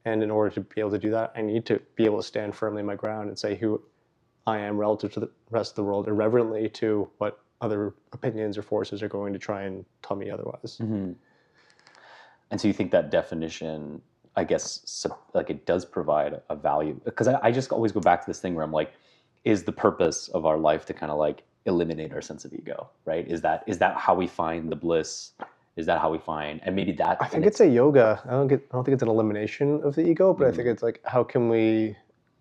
And in order to be able to do that, I need to be able to stand firmly in my ground and say who I am relative to the rest of the world, irreverently to what other opinions or forces are going to try and tell me otherwise. And so you think that definition, I guess, like it does provide a value, because I just always go back to this thing where I'm like, is the purpose of our life to kind of like eliminate our sense of ego, right? Is that how we find the bliss Is that how we find? And maybe that. I think it's a yoga. I don't think it's an elimination of the ego, but I think it's like, how can we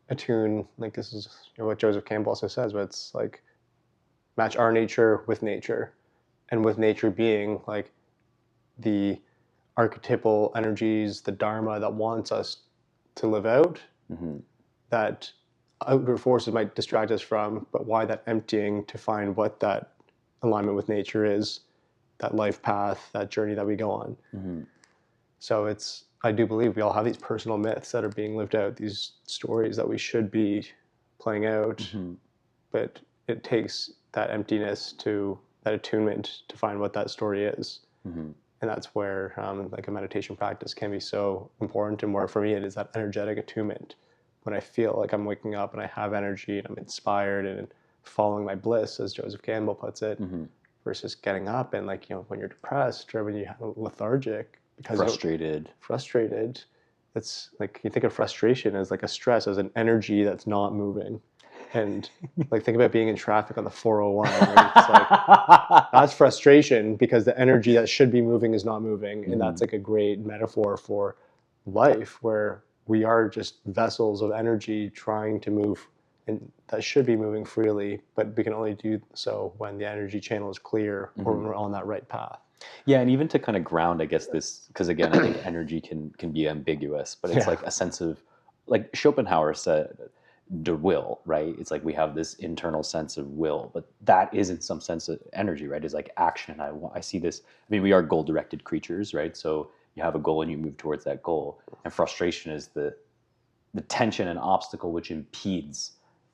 attune? Like, this is what Joseph Campbell also says, but it's like match our nature with nature, and with nature being like the archetypal energies, the dharma that wants us to live out, that outer forces might distract us from, but why that emptying to find what that alignment with nature is, that life path, that journey that we go on. So I do believe we all have these personal myths that are being lived out, these stories that we should be playing out, but it takes that emptiness that attunement to find what that story is. And that's where like a meditation practice can be so important. And where for me it is that energetic attunement, when I feel like I'm waking up and I have energy and I'm inspired and following my bliss, as Joseph Campbell puts it, versus getting up and like, when you're depressed or when you're lethargic because frustrated. It's like, you think of frustration as like a stress, as an energy that's not moving. And like, think about being in traffic on the 401. Right? It's like, that's frustration because the energy that should be moving is not moving. And that's like a great metaphor for life, where we are just vessels of energy trying to move, and that should be moving freely, but we can only do so when the energy channel is clear or when we're on that right path. Yeah, and even to kind of ground, I guess, this, because again, I think energy can be ambiguous, but it's like a sense of, like Schopenhauer said, the will, right? It's like we have this internal sense of will, but that is in some sense of energy, right? It's like action. I see this. I mean, we are goal-directed creatures, right? So you have a goal and you move towards that goal. And frustration is the tension and obstacle which impedes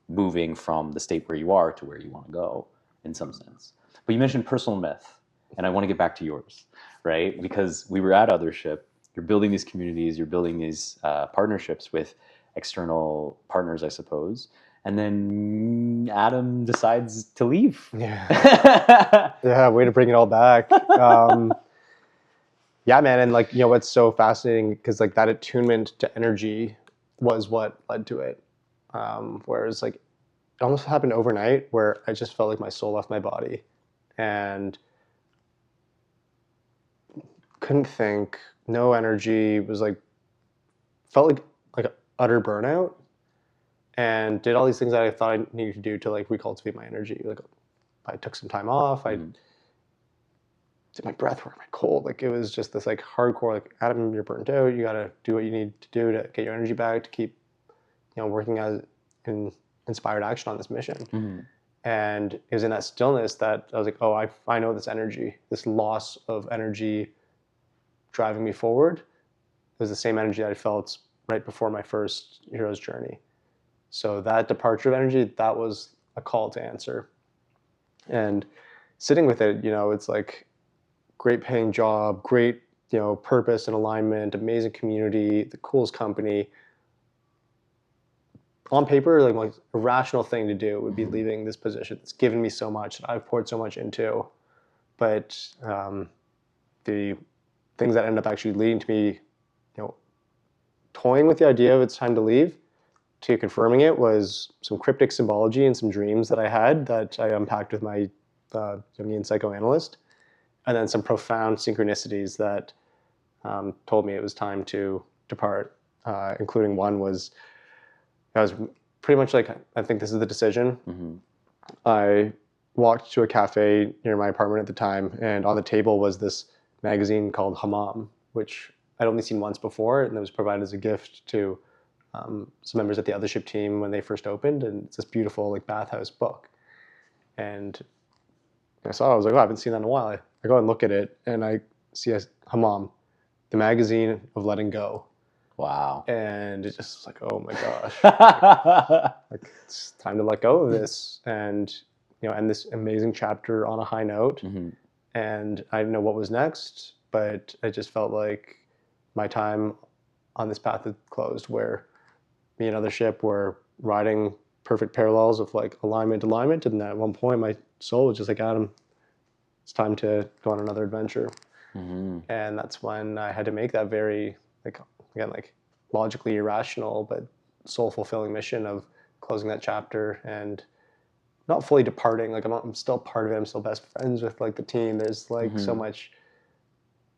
moving from the state where you are to where you want to go, in some sense. But you mentioned personal myth, and I want to get back to yours, right? Because we were at Othership. You're building these communities. You're building these partnerships with external partners, I suppose. And then Adam decides to leave. Yeah, way to bring it all back. Yeah, man. And like, what's so fascinating, because like that attunement to energy was what led to it. Whereas like, it almost happened overnight, where I just felt like my soul left my body and couldn't think, no energy, was like, felt like utter burnout, and did all these things that I thought I needed to do to like recultivate my energy. Like, I took some time off. I did my breath work, my cold. Like, it was just this like hardcore, like, Adam, you're burnt out. You got to do what you need to do to get your energy back, to keep, working as in inspired action on this mission. And it was in that stillness that I was like, oh, I know this energy, this loss of energy driving me forward. It was the same energy that I felt right before my first hero's journey. So that departure of energy, that was a call to answer. And sitting with it, it's like great paying job, great, purpose and alignment, amazing community, the coolest company. On paper, like a rational thing to do would be leaving this position. It's given me so much, that I've poured so much into. But the things that end up actually leading to me, toying with the idea of it's time to leave, to confirming it, was some cryptic symbology and some dreams that I had that I unpacked with my Jungian psychoanalyst, and then some profound synchronicities that told me it was time to depart, including one was, I was pretty much like, I think this is the decision. I walked to a cafe near my apartment at the time, and on the table was this magazine called Hammam, which I'd only seen once before, and it was provided as a gift to some members of the Othership team when they first opened. And it's this beautiful like bathhouse book. And I saw it, I was like, oh, I haven't seen that in a while. I go and look at it, and I see Hammam, the magazine of letting go. Wow. And it just was like, oh my gosh, like it's time to let go of this, and end this amazing chapter on a high note. And I didn't know what was next, but I just felt like my time on this path had closed, where me and Othership were riding perfect parallels of like alignment. And at one point my soul was just like, Adam, it's time to go on another adventure. And that's when I had to make that very, like, again, like logically irrational, but soul fulfilling mission of closing that chapter and not fully departing. Like, I'm still part of it. I'm still best friends with like the team. There's like so much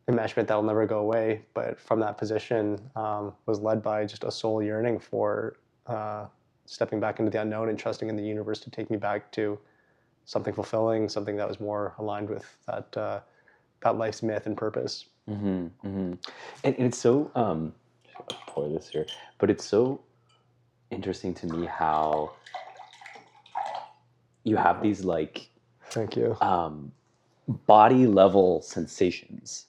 enmeshment that will never go away. But from that position, was led by just a soul yearning for stepping back into the unknown and trusting in the universe to take me back to something fulfilling, something that was more aligned with that life's myth and purpose. And it's so I'll pour this here, but it's so interesting to me how you have these like Thank you. body level sensations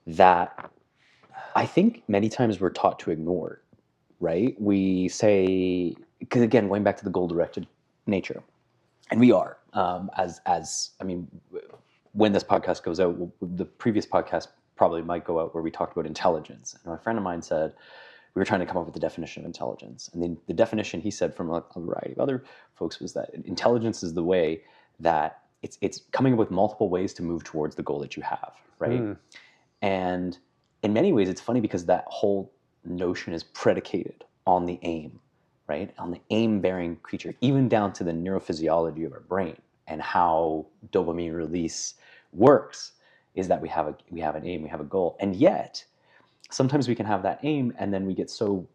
that I think many times we're taught to ignore, right? We say, because again, going back to the goal directed nature, and we are, I mean, when this podcast goes out, the previous podcast probably might go out where we talked about intelligence. And a friend of mine said, we were trying to come up with the definition of intelligence. And then the definition he said from a variety of other folks was that intelligence is the way that it's coming up with multiple ways to move towards the goal that you have, right? And in many ways, it's funny because that whole notion is predicated on the aim, right? On the aim-bearing creature, even down to the neurophysiology of our brain and how dopamine release works, is that we have an aim, we have a goal. And yet, sometimes we can have that aim and then we get so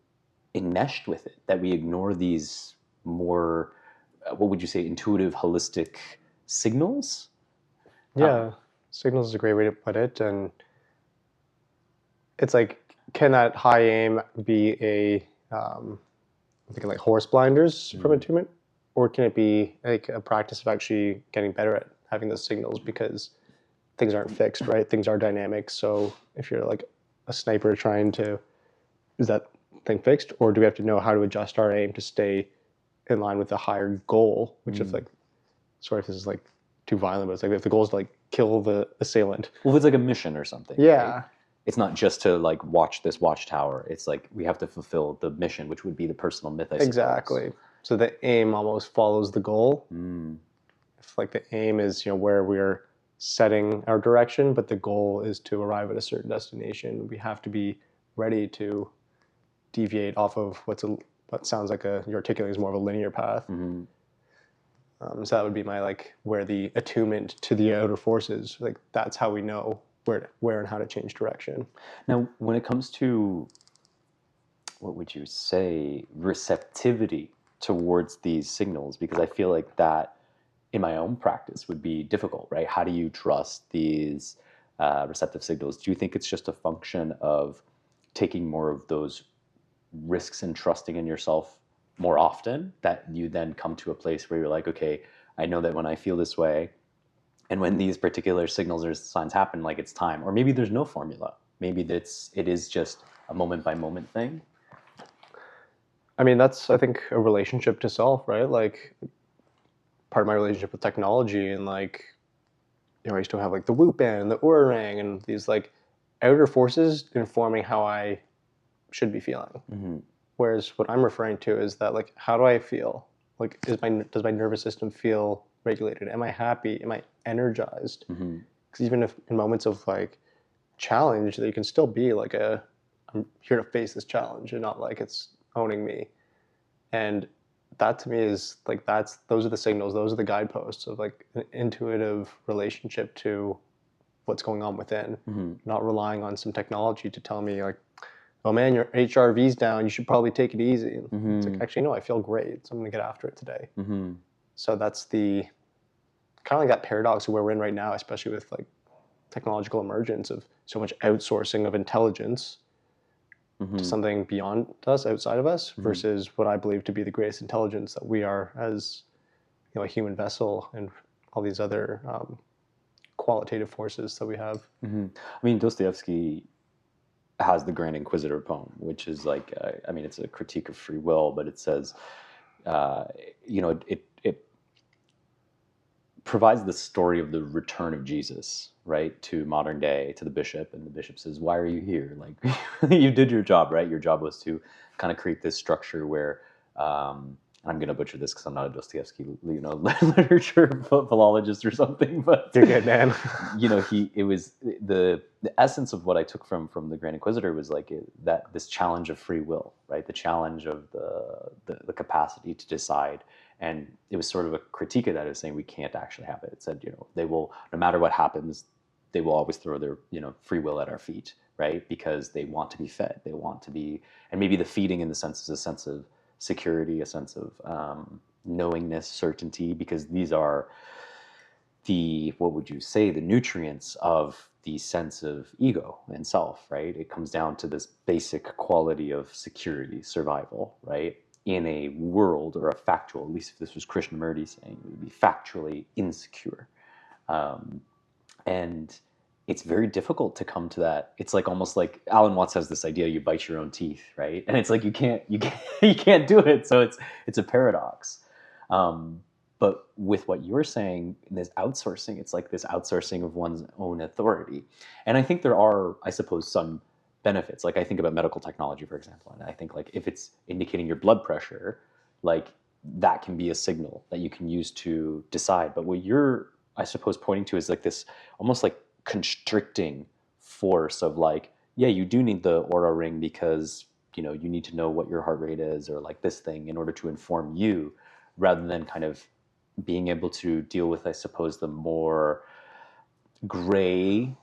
enmeshed with it that we ignore these more, what would you say, intuitive, holistic signals? Yeah, signals is a great way to put it. And it's like, can that high aim be I'm thinking like horse blinders from attunement? Or can it be like a practice of actually getting better at having those signals, because things aren't fixed, right? Things are dynamic. So if you're like a sniper trying to, is that thing fixed? Or do we have to know how to adjust our aim to stay in line with a higher goal? Which if like, sorry if this is like too violent, but it's like if the goal is to like kill the assailant. Well, if it's like a mission or something. Yeah. Right? It's not just to like watch this watchtower. It's like we have to fulfill the mission, which would be the personal myth, I suppose. Exactly. So the aim almost follows the goal. If like the aim is, where we're setting our direction, but the goal is to arrive at a certain destination, we have to be ready to deviate off of what sounds like you're articulating is more of a linear path. So that would be my like where the attunement to the outer forces, like that's how we know where and how to change direction. Now, when it comes to, what would you say, receptivity towards these signals, because I feel like that in my own practice would be difficult, right? How do you trust these receptive signals? Do you think it's just a function of taking more of those risks and trusting in yourself more often, that you then come to a place where you're like, okay, I know that when I feel this way and when these particular signals or signs happen, like it's time? Or maybe there's no formula. Maybe it is just a moment by moment thing. I mean, that's, I think, a relationship to self, right? Like part of my relationship with technology, and like, I used to have like the Whoop band and the Oura ring and these like outer forces informing how I should be feeling. Whereas what I'm referring to is that like, how do I feel? Like, does my nervous system feel regulated? Am I happy? Am I energized? Because even if in moments of like challenge, that you can still be like I'm here to face this challenge and not like it's owning me. And that to me is like, those are the signals, those are the guideposts of like an intuitive relationship to what's going on within, not relying on some technology to tell me like, oh man, your HRV's down, you should probably take it easy. It's like, actually, no, I feel great, so I'm gonna get after it today. So that's the kind of like that paradox of where we're in right now, especially with like technological emergence of so much outsourcing of intelligence to something beyond us, outside of us, versus what I believe to be the greatest intelligence that we are as a human vessel, and all these other qualitative forces that we have. I mean, Dostoevsky has the Grand Inquisitor poem, which is like, I mean, it's a critique of free will, but it says, it provides the story of the return of Jesus, right, to modern day, to the bishop, and the bishop says, "Why are you here? Like, you did your job, right? Your job was to kind of create this structure where." I'm going to butcher this because I'm not a Dostoevsky, literature philologist or something, but You're good, man. It was the essence of what I took from the Grand Inquisitor was like that this challenge of free will, right? The challenge of the capacity to decide, and it was sort of a critique of that. It was saying we can't actually have it. It said, they will, no matter what happens, they will always throw their, free will at our feet, right? Because they want to be fed. They want to be, and maybe the feeding in the sense is a sense of security, a sense of knowingness, certainty, because these are what would you say, the nutrients of the sense of ego and self, right? It comes down to this basic quality of security, survival, right? In a world, or a factual, at least if this was Krishnamurti saying, it would be factually insecure. And it's very difficult to come to that. It's like almost like Alan Watts has this idea: you bite your own teeth, right? And it's like you can't you can't do it. So it's a paradox. But with what you're saying, this outsourcing, it's like this outsourcing of one's own authority. And I think there are, I suppose, some benefits. Like I think about medical technology, for example, and I think like if it's indicating your blood pressure, like that can be a signal that you can use to decide. But what you're, I suppose, pointing to is like this almost like constricting force of like, yeah, you do need the Aura ring because, you need to know what your heart rate is, or like this thing, in order to inform you, rather than kind of being able to deal with, I suppose, the more gray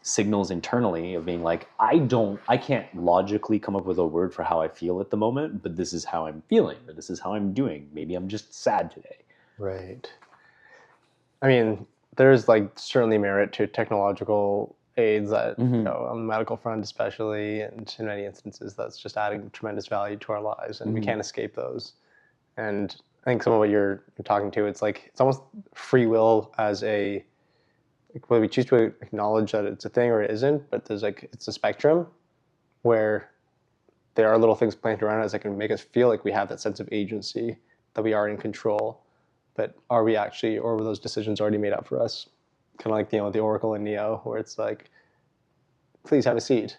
signals internally of being like, I can't logically come up with a word for how I feel at the moment, but this is how I'm feeling, or this is how I'm doing. Maybe I'm just sad today. Right. I mean, there's like certainly merit to technological aids that, on the medical front especially, and in many instances that's just adding tremendous value to our lives, and we can't escape those. And I think some of what you're talking to, it's like, it's almost free will as a, like, whether we choose to acknowledge that it's a thing or it isn't, but there's like, it's a spectrum where there are little things planted around us that can make us feel like we have that sense of agency, that we are in control. But are we actually, or were those decisions already made up for us? Kind of like, the Oracle in Neo, where it's like, please have a seat.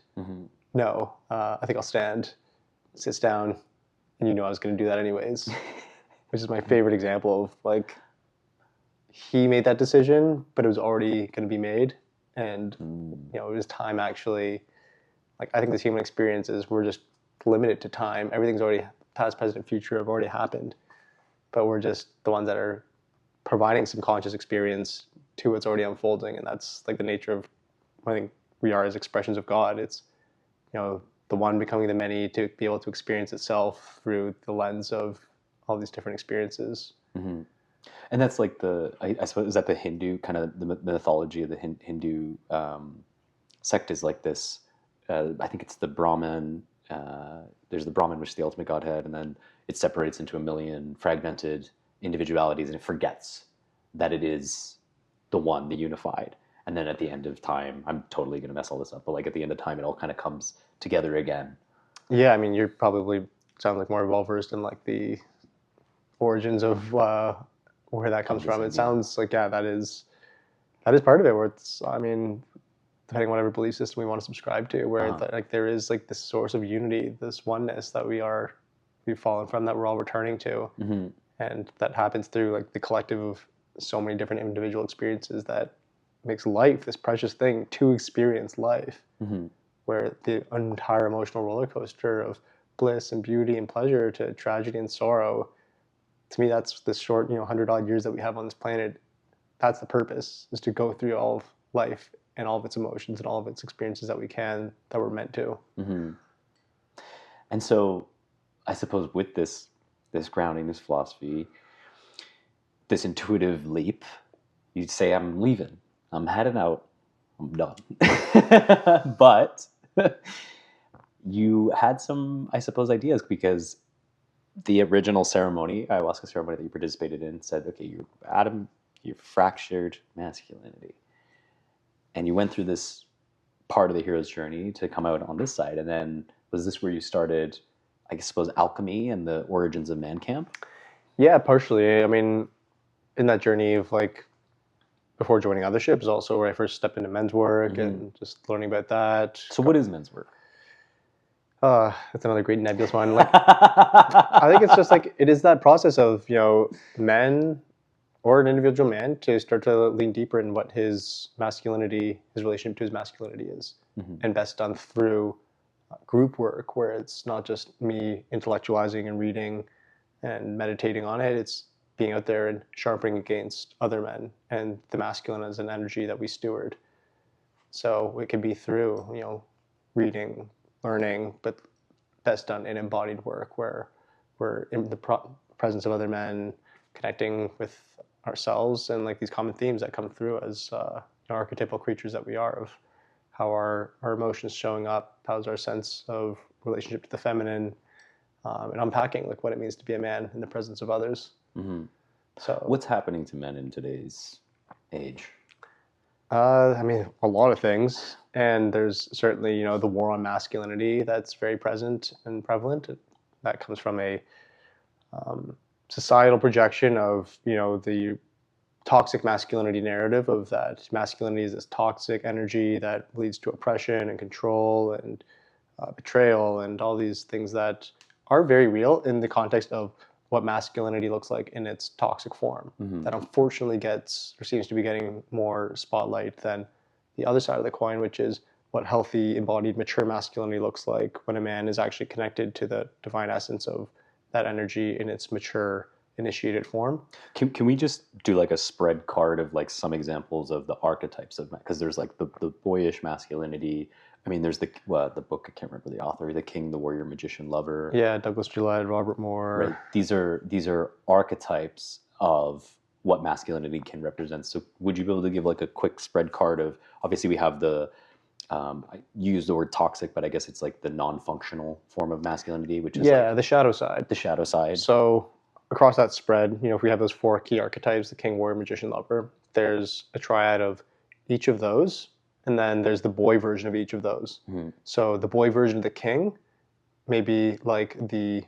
No, I think I'll stand. Sits down, and I was going to do that anyways. Which is my favorite example of like, he made that decision, but it was already going to be made. And, it was time actually, like, I think the human experiences, we're just limited to time. Everything's already, past, present, and future have already happened. But we're just the ones that are providing some conscious experience to what's already unfolding. And that's like the nature of, I think we are as expressions of God. It's, the one becoming the many to be able to experience itself through the lens of all these different experiences. And that's like I suppose, is that the Hindu kind of, the mythology of the Hindu sect is like this, I think it's the Brahman, there's the Brahman, which is the ultimate Godhead, and then it separates into a million fragmented individualities, and it forgets that it is the one, the unified. And then at the end of time, I'm totally going to mess all this up, but like at the end of time, it all kind of comes together again. Yeah, I mean, you're probably sound like more well-versed in like the origins of where that comes from. It sounds like, that is part of it, where it's, I mean, depending on whatever belief system we want to subscribe to, where like there is like this source of unity, this oneness that we've fallen from, that we're all returning to. And that happens through like the collective of so many different individual experiences that makes life this precious thing to experience life, where the entire emotional roller coaster of bliss and beauty and pleasure to tragedy and sorrow, to me, that's the short, 100-odd years that we have on this planet. That's the purpose, is to go through all of life and all of its emotions and all of its experiences that we can, that we're meant to. And so I suppose with this grounding, this philosophy, this intuitive leap, you'd say, I'm leaving, I'm heading out, I'm done. But you had some, I suppose, ideas, because the original ceremony, ayahuasca ceremony that you participated in, said, okay, you fractured masculinity. And you went through this part of the hero's journey to come out on this side. And then was this where you started, I suppose, alchemy and the origins of Mancamp? Yeah, partially. I mean, in that journey of like, before joining Othership is also where I first stepped into men's work and just learning about that. So what is men's work? That's another great nebulous one. Like, I think it's just like, it is that process of, men or an individual man to start to lean deeper in what his masculinity, his relationship to his masculinity is, and best done through group work, where it's not just me intellectualizing and reading and meditating on it. It's being out there and sharpening against other men, and the masculine as an energy that we steward. So it could be through, reading, learning, but best done in embodied work where we're in the presence of other men, connecting with ourselves and like these common themes that come through as archetypal creatures that we are, of how our emotions showing up, how's our sense of relationship to the feminine, and unpacking like what it means to be a man in the presence of others. So What's happening to men in today's age? I mean, a lot of things, and there's certainly the war on masculinity that's very present and prevalent. That comes from a societal projection of the toxic masculinity narrative, of that masculinity is this toxic energy that leads to oppression and control and betrayal and all these things that are very real in the context of what masculinity looks like in its toxic form. That unfortunately gets, or seems to be getting, more spotlight than the other side of the coin, which is what healthy, embodied, mature masculinity looks like when a man is actually connected to the divine essence of that energy in its mature, initiated form. Can we just do like a spread card of like some examples of the archetypes of, because there's like the boyish masculinity. I mean, there's the book, I can't remember the author, The King, the Warrior, Magician, Lover. Yeah, Douglas Gillette, Robert Moore. Right. These are archetypes of what masculinity can represent. So would you be able to give like a quick spread card of, obviously we have the, I use the word toxic, but I guess it's like the non-functional form of masculinity, which is like the shadow side. the shadow side. So across that spread, if we have those 4 key archetypes, the King, Warrior, Magician, Lover, there's a triad of each of those, and then there's the boy version of each of those. So the boy version of the king may be like the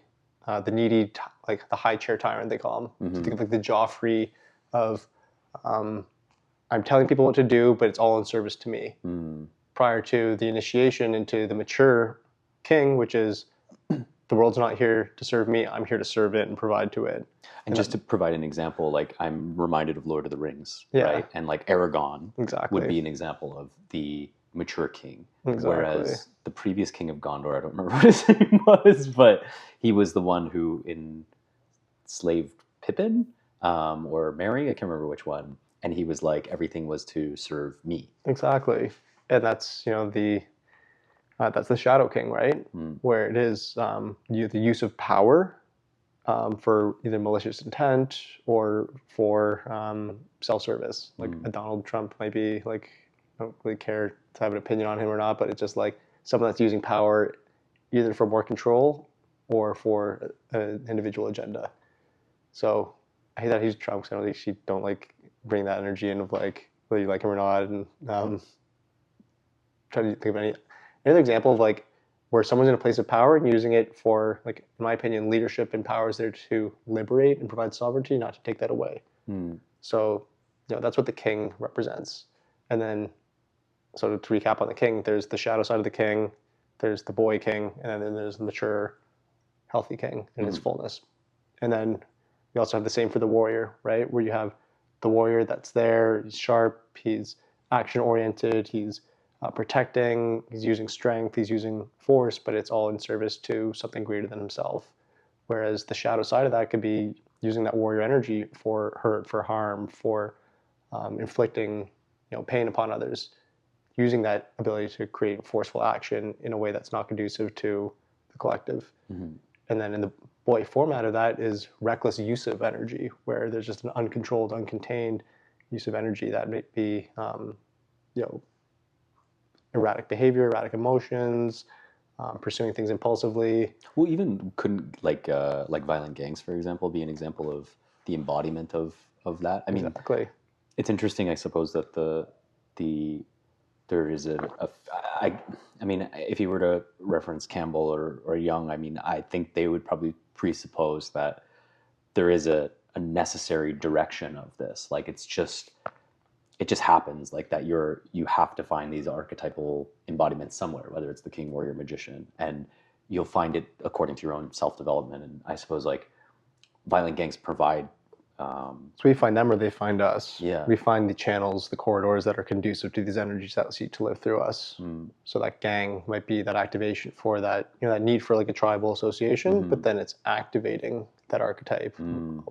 needy, like the high chair tyrant, they call him. So think of like the Joffrey of, I'm telling people what to do, but it's all in service to me. Prior to the initiation into the mature king, which is, the world's not here to serve me, I'm here to serve it and provide to it. And just to provide an example, like I'm reminded of Lord of the Rings, Yeah. right? And like Aragorn Exactly. would be an example of the mature king. Exactly. Whereas the previous king of Gondor, I don't remember what his name was, but he was the one who enslaved Pippin or Merry, I can't remember which one. And he was like, everything was to serve me. Exactly. And that's, that's the Shadow King, right? Where it is the use of power for either malicious intent or for self-service. Like a Donald Trump might be like, I don't really care to have an opinion on him or not, but it's just like someone that's using power either for more control or for an individual agenda. So I hate that he's Trump, because I don't like bring that energy in of like whether you like him or not, and try to think of any other example of like where someone's in a place of power and using it for, like, in my opinion, leadership and power is there to liberate and provide sovereignty, not to take that away. So that's what the king represents. And then, so to recap on the king, there's the shadow side of the king, there's the boy king, and then there's the mature, healthy king in his fullness. And then you also have the same for the warrior, right? Where you have the warrior that's there, he's sharp, he's action-oriented, he's protecting, he's using strength, he's using force, but it's all in service to something greater than himself. Whereas the shadow side of that could be using that warrior energy for hurt, for harm, for inflicting pain upon others, using that ability to create forceful action in a way that's not conducive to the collective. And then in the boy format of that is reckless use of energy, where there's just an uncontrolled, uncontained use of energy that may be, erratic behavior, erratic emotions, pursuing things impulsively. Well, even couldn't like violent gangs, for example, be an example of the embodiment of that? I mean, Exactly. It's interesting, I suppose, that there is I mean, if you were to reference Campbell or Young, I mean, I think they would probably presuppose that there is a necessary direction of this. Like it just happens like that. You have to find these archetypal embodiments somewhere, whether it's the king, warrior, magician, and you'll find it according to your own self-development. And I suppose like violent gangs provide. So we find them or they find us. Yeah. We find the channels, the corridors that are conducive to these energies that seek to live through us. So that gang might be that activation for that, that need for like a tribal association, but then it's activating that archetype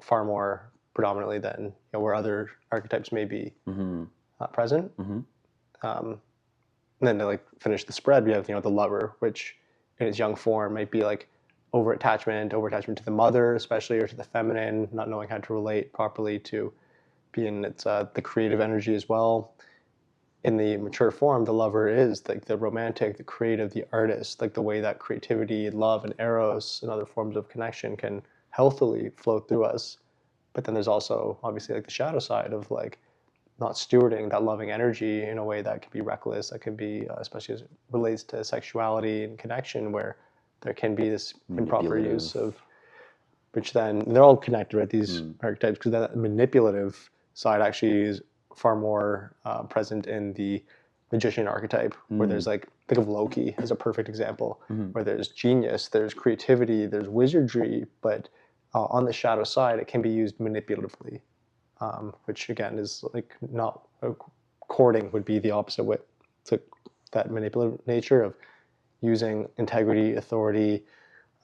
far more predominantly than where other archetypes may be present. And then to like finish the spread, we have, the lover, which in its young form might be like over attachment to the mother, especially, or to the feminine, not knowing how to relate properly to being its the creative energy as well. In the mature form, the lover is like the romantic, the creative, the artist, like the way that creativity, love, and eros and other forms of connection can healthily flow through us. But then there's also obviously like the shadow side of like not stewarding that loving energy in a way that can be reckless, that can be, especially as it relates to sexuality and connection, where there can be this improper use of, which then they're all connected, right? These archetypes, because that manipulative side actually is far more present in the magician archetype, where there's like, think of Loki as a perfect example, where there's genius, there's creativity, there's wizardry, but on the shadow side, it can be used manipulatively, which again is like not courting would be the opposite way to that manipulative nature of using integrity, authority,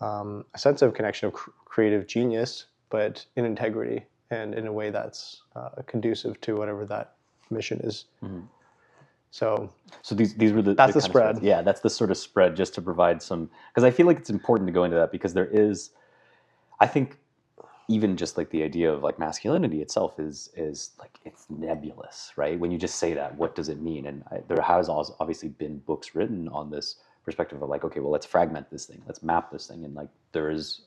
a sense of connection of creative genius, but in integrity and in a way that's conducive to whatever that mission is. So these were that's the spread. Yeah, that's the sort of spread, just to provide some, because I feel like it's important to go into that, because there is, I think, even just like the idea of like masculinity itself is like, it's nebulous, right? When you just say that, what does it mean? And there has obviously been books written on this perspective of like, okay, well, let's fragment this thing, let's map this thing, and like there is,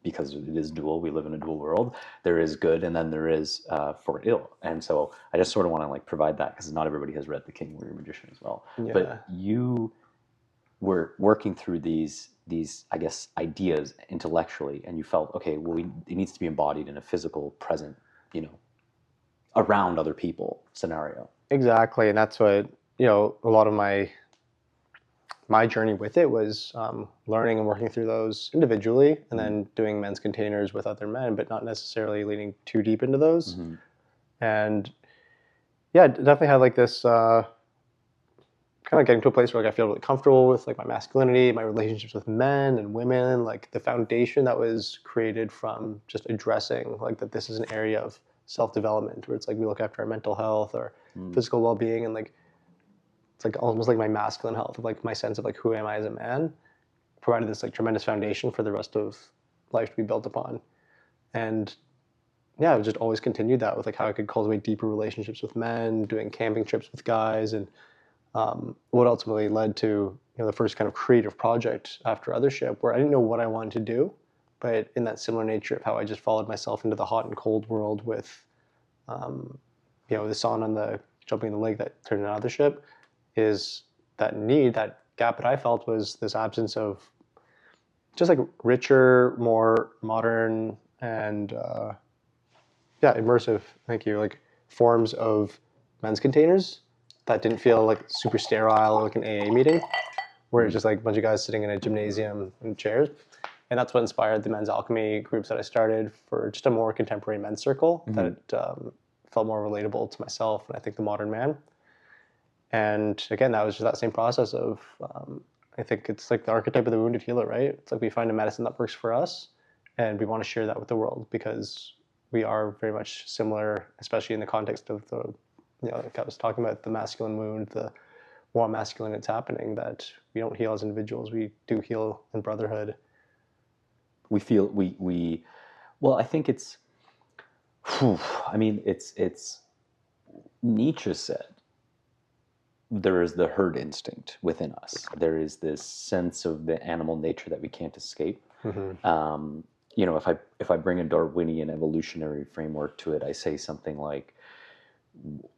because it is dual, we live in a dual world, there is good and then there is for ill. And so I just sort of want to like provide that, because not everybody has read The King, Warrior, Magician as well. Yeah. But you were working through these I guess ideas intellectually, and you felt, okay, well, it needs to be embodied in a physical, present, around other people scenario. Exactly. And that's what, a lot of my journey with it was learning and working through those individually, and then doing men's containers with other men, but not necessarily leaning too deep into those. And yeah, definitely had like this kind of getting to a place where like I feel really comfortable with like my masculinity, my relationships with men and women, like the foundation that was created from just addressing like that this is an area of self-development, where it's like we look after our mental health or physical well-being, and like it's like almost like my masculine health of like my sense of like who am I as a man provided this like tremendous foundation for the rest of life to be built upon. And yeah, I've just always continued that with like how I could cultivate deeper relationships with men, doing camping trips with guys, and what ultimately led to the first kind of creative project after Othership, where I didn't know what I wanted to do, but in that similar nature of how I just followed myself into the hot and cold world with the sauna and the jumping in the lake that turned into Othership, is that need, that gap that I felt was this absence of just like richer, more modern, and immersive, thank you, like forms of men's containers that didn't feel like super sterile, like an AA meeting, where it's just like a bunch of guys sitting in a gymnasium in chairs. And that's what inspired the men's alchemy groups that I started for just a more contemporary men's circle that felt more relatable to myself and I think the modern man. And again, that was just that same process of, I think it's like the archetype of the wounded healer, right? It's like we find a medicine that works for us and we want to share that with the world, because we are very much similar, especially in the context of the, like I was talking about the masculine wound, the war on masculine that's happening, that we don't heal as individuals, we do heal in brotherhood. We feel, well, I think it's, it's Nietzsche said, there is the herd instinct within us. There is this sense of the animal nature that we can't escape. If I bring a Darwinian evolutionary framework to it, I say something like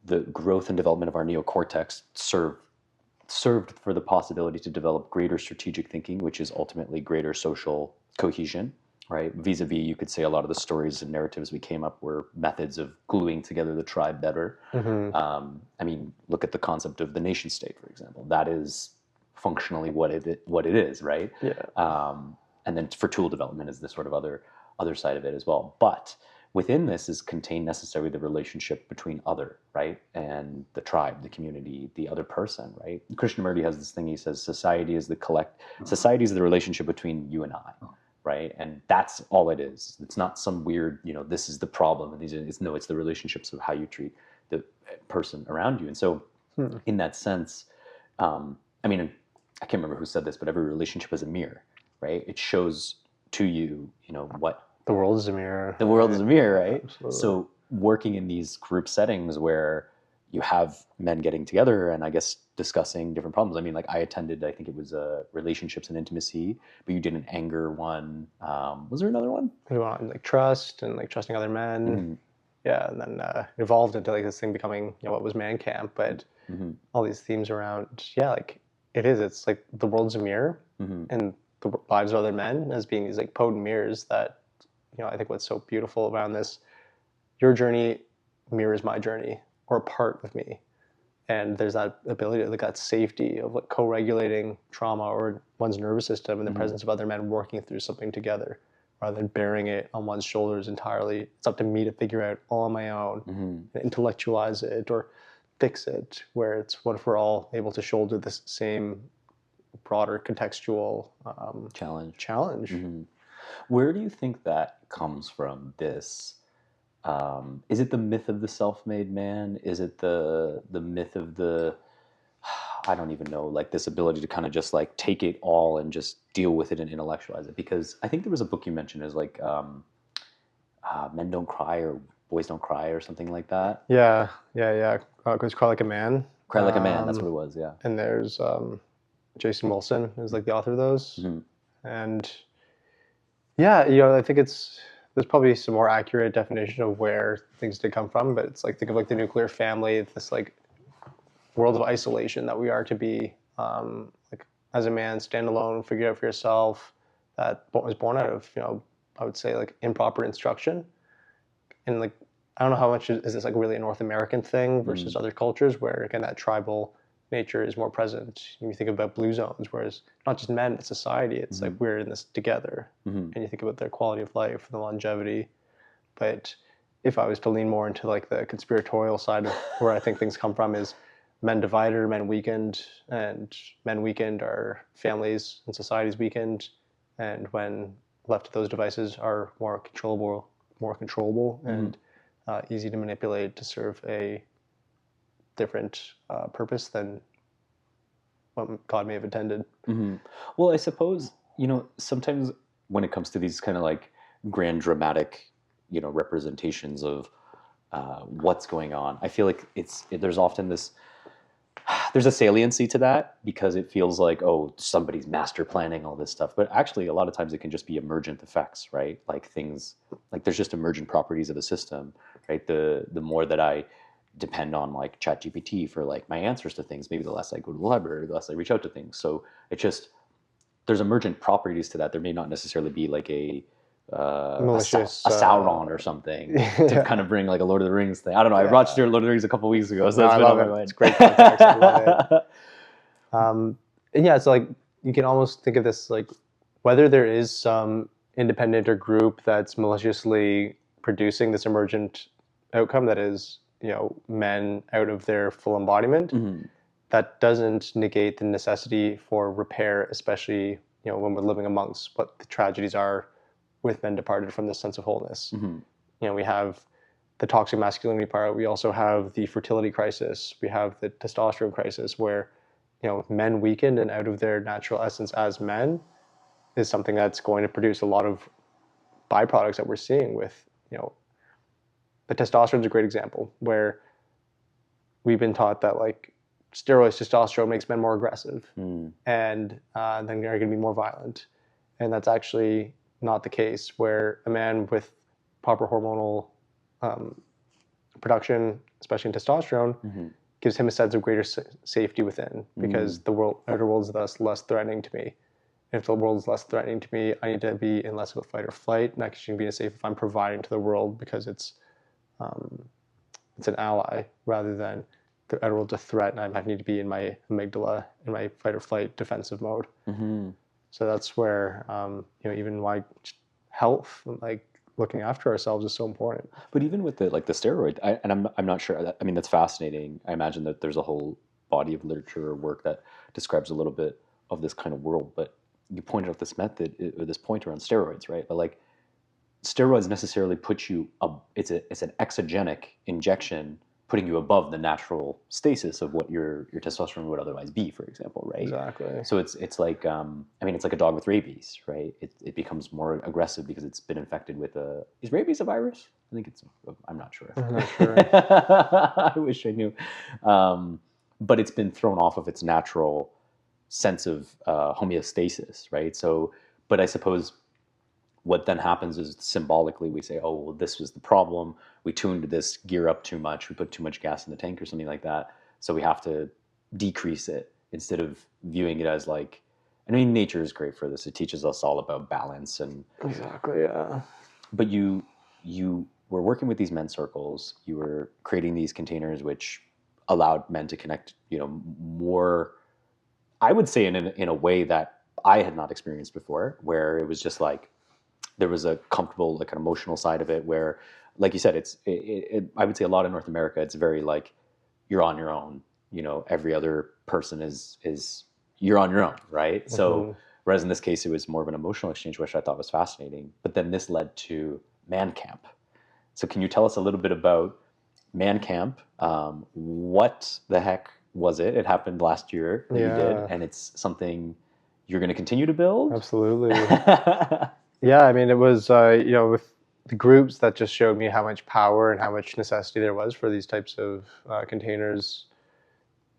the growth and development of our neocortex served for the possibility to develop greater strategic thinking, which is ultimately greater social cohesion, right? Vis-a-vis, you could say a lot of the stories and narratives we came up were methods of gluing together the tribe better. Look at the concept of the nation state, for example. That is functionally what it is, right? Yeah. And then for tool development is the sort of other side of it as well. But within this is contained necessarily the relationship between other, right? And the tribe, the community, the other person, right? Krishnamurti has this thing, he says, society is the relationship between you and I, right? And that's all it is. It's not some weird, this is the problem, and it's the relationships of how you treat the person around you. And so in that sense, I mean, I can't remember who said this, but every relationship is a mirror, right? It shows to you, what The world is a mirror. the world is a mirror, right? Absolutely. So working in these group settings where you have men getting together and I guess discussing different problems. I mean, like I attended, I think it was relationships and intimacy, but you did an anger one. Was there another one? We want like trust and like trusting other men. Yeah, and then it evolved into like this thing becoming what was Mancamp, but all these themes around like it's like the world's a mirror and the lives of other men as being these like potent mirrors that I think what's so beautiful around this, your journey mirrors my journey or a part of me, and there's that ability, like that safety of like co-regulating trauma or one's nervous system in the presence of other men working through something together rather than bearing it on one's shoulders entirely. It's up to me to figure out all on my own, intellectualize it or fix it, where it's what if we're all able to shoulder this same broader contextual challenge. Where do you think that comes from, this? Is it the myth of the self-made man? Is it the myth of the, I don't even know, like this ability to kind of just like take it all and just deal with it and intellectualize it? Because I think there was a book you mentioned is like Men Don't Cry or Boys Don't Cry or something like that. Yeah. It's Cry Like a Man. Cry Like a Man, that's what it was, yeah. And there's Jason Wilson is like the author of those. And yeah, I think there's probably some more accurate definition of where things did come from, but it's like, think of like the nuclear family, this like world of isolation that we are to be, like as a man, stand alone, figure it out for yourself. That was born out of, I would say like improper instruction. And like, I don't know how much is this like really a North American thing versus other cultures where again, that tribal nature is more present. You think about blue zones, whereas not just men, but society, it's like we're in this together. And you think about their quality of life, the longevity. But if I was to lean more into like the conspiratorial side of where I think things come from is men divided or men weakened, and men weakened are families and societies weakened. And when left to those devices are more controllable and easy to manipulate to serve a different purpose than what God may have intended. Well, I suppose, sometimes when it comes to these kind of like grand dramatic, representations of what's going on, I feel like there's often there's a saliency to that because it feels like, oh, somebody's master planning all this stuff. But actually, a lot of times it can just be emergent effects, right? Like things, like there's just emergent properties of the system, right? The more that I depend on like ChatGPT for like my answers to things, maybe the less I go to the library, the less I reach out to things. So there's emergent properties to that. There may not necessarily be like a malicious Sauron or something to kind of bring like a Lord of the Rings thing. I don't know. I watched Lord of the Rings a couple weeks ago, so that's been on my mind. It's great context. I love it. And yeah, it's like you can almost think of this like whether there is some independent or group that's maliciously producing this emergent outcome that is men out of their full embodiment. That doesn't negate the necessity for repair, especially when we're living amongst what the tragedies are with men departed from this sense of wholeness. We have the toxic masculinity part. We also have the fertility crisis. We have the testosterone crisis where men weakened and out of their natural essence as men is something that's going to produce a lot of byproducts that we're seeing with the testosterone is a great example where we've been taught that like steroids, testosterone makes men more aggressive and then they're going to be more violent. And that's actually not the case, where a man with proper hormonal production, especially in testosterone, gives him a sense of greater safety within because the outer world is thus less threatening to me. If the world is less threatening to me, I need to be in less of a fight or flight, and I can be safe if I'm providing to the world because it's an ally rather than the outer world's a threat, and I need to be in my amygdala, in my fight or flight defensive mode. So that's where even why health, like looking after ourselves, is so important. But even with the steroid, I'm not sure. I mean, that's fascinating. I imagine that there's a whole body of literature or work that describes a little bit of this kind of world. But you pointed out this method or this point around steroids, right? But like steroids necessarily put you it's an exogenic injection putting you above the natural stasis of what your testosterone would otherwise be, for example, right? Exactly. So it's like it's like a dog with rabies, right? It becomes more aggressive because it's been infected with is rabies a virus? I think I'm not sure. I'm not sure. I wish I knew. But it's been thrown off of its natural sense of homeostasis, right? So, but I suppose what then happens is symbolically we say, oh, well, this was the problem. We tuned this gear up too much. We put too much gas in the tank or something like that. So we have to decrease it instead of viewing it as like, I mean, nature is great for this. It teaches us all about balance and exactly, yeah. But you were working with these men's circles. You were creating these containers which allowed men to connect, more, I would say in a way that I had not experienced before, where it was just like, there was a comfortable, like an emotional side of it where, like you said, I would say a lot in North America, it's very like, you're on your own, every other person is you're on your own, right? Mm-hmm. So, whereas in this case, it was more of an emotional exchange, which I thought was fascinating. But then this led to Mancamp. So can you tell us a little bit about Mancamp? What the heck was it? It happened last year that you did, and it's something you're going to continue to build? Absolutely. Yeah, I mean, it was, with the groups that just showed me how much power and how much necessity there was for these types of containers.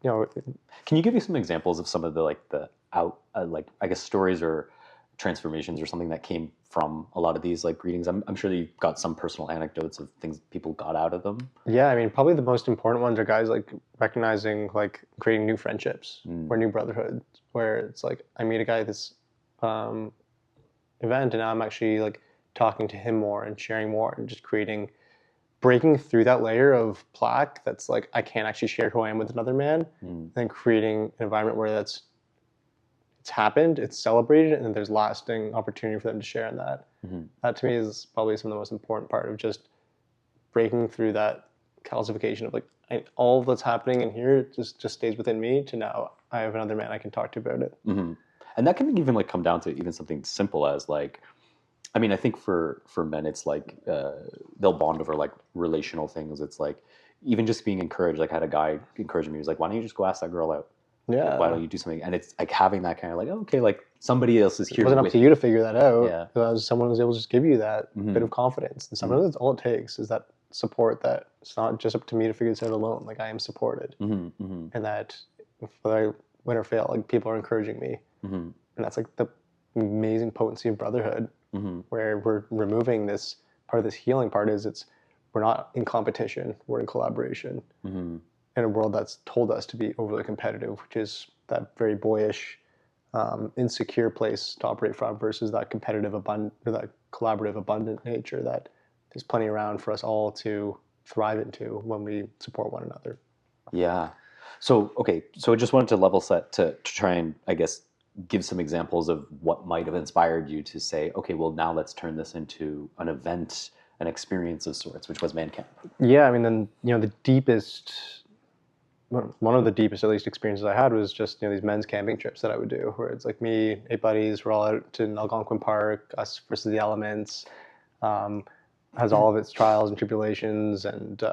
Can you give me some examples of some of the I guess stories or transformations or something that came from a lot of these like greetings? I'm sure that you've got some personal anecdotes of things people got out of them. Yeah, I mean, probably the most important ones are guys like recognizing, like creating new friendships or new brotherhoods, where it's like I meet a guy at this event and now I'm actually like talking to him more and sharing more and just breaking through that layer of plaque that's like I can't actually share who I am with another man, and creating an environment where it's happened, it's celebrated, and then there's lasting opportunity for them to share in that. That to me is probably some of the most important part of just breaking through that calcification of like all that's happening in here just stays within me to now I have another man I can talk to about it. And that can even like come down to even something simple as like, I mean, I think for men, it's like they'll bond over like relational things. It's like even just being encouraged. Like I had a guy encourage me. He was like, "Why don't you just go ask that girl out? Yeah. Like, why don't you do something?" And it's like having that kind of like, oh, okay, like somebody else is here. It wasn't up to you to figure that out. Yeah. Someone was able to just give you that bit of confidence. And sometimes that's all it takes is that support, that it's not just up to me to figure this out alone. Like I am supported. And that whether I win or fail, like people are encouraging me. And that's like the amazing potency of brotherhood, where we're removing this part of this healing part is we're not in competition, we're in collaboration in a world that's told us to be overly competitive, which is that very boyish, insecure place to operate from versus that competitive, that collaborative, abundant nature that there's plenty around for us all to thrive into when we support one another. Yeah. So, okay. So I just wanted to level set to try and, I guess, give some examples of what might have inspired you to say, okay, well, now let's turn this into an event, an experience of sorts, which was Mancamp. Yeah. I mean, then, one of the deepest, at least, experiences I had was just, these men's camping trips that I would do, where it's like me, 8 buddies, we're all out in Algonquin Park, us versus the elements, has all of its trials and tribulations and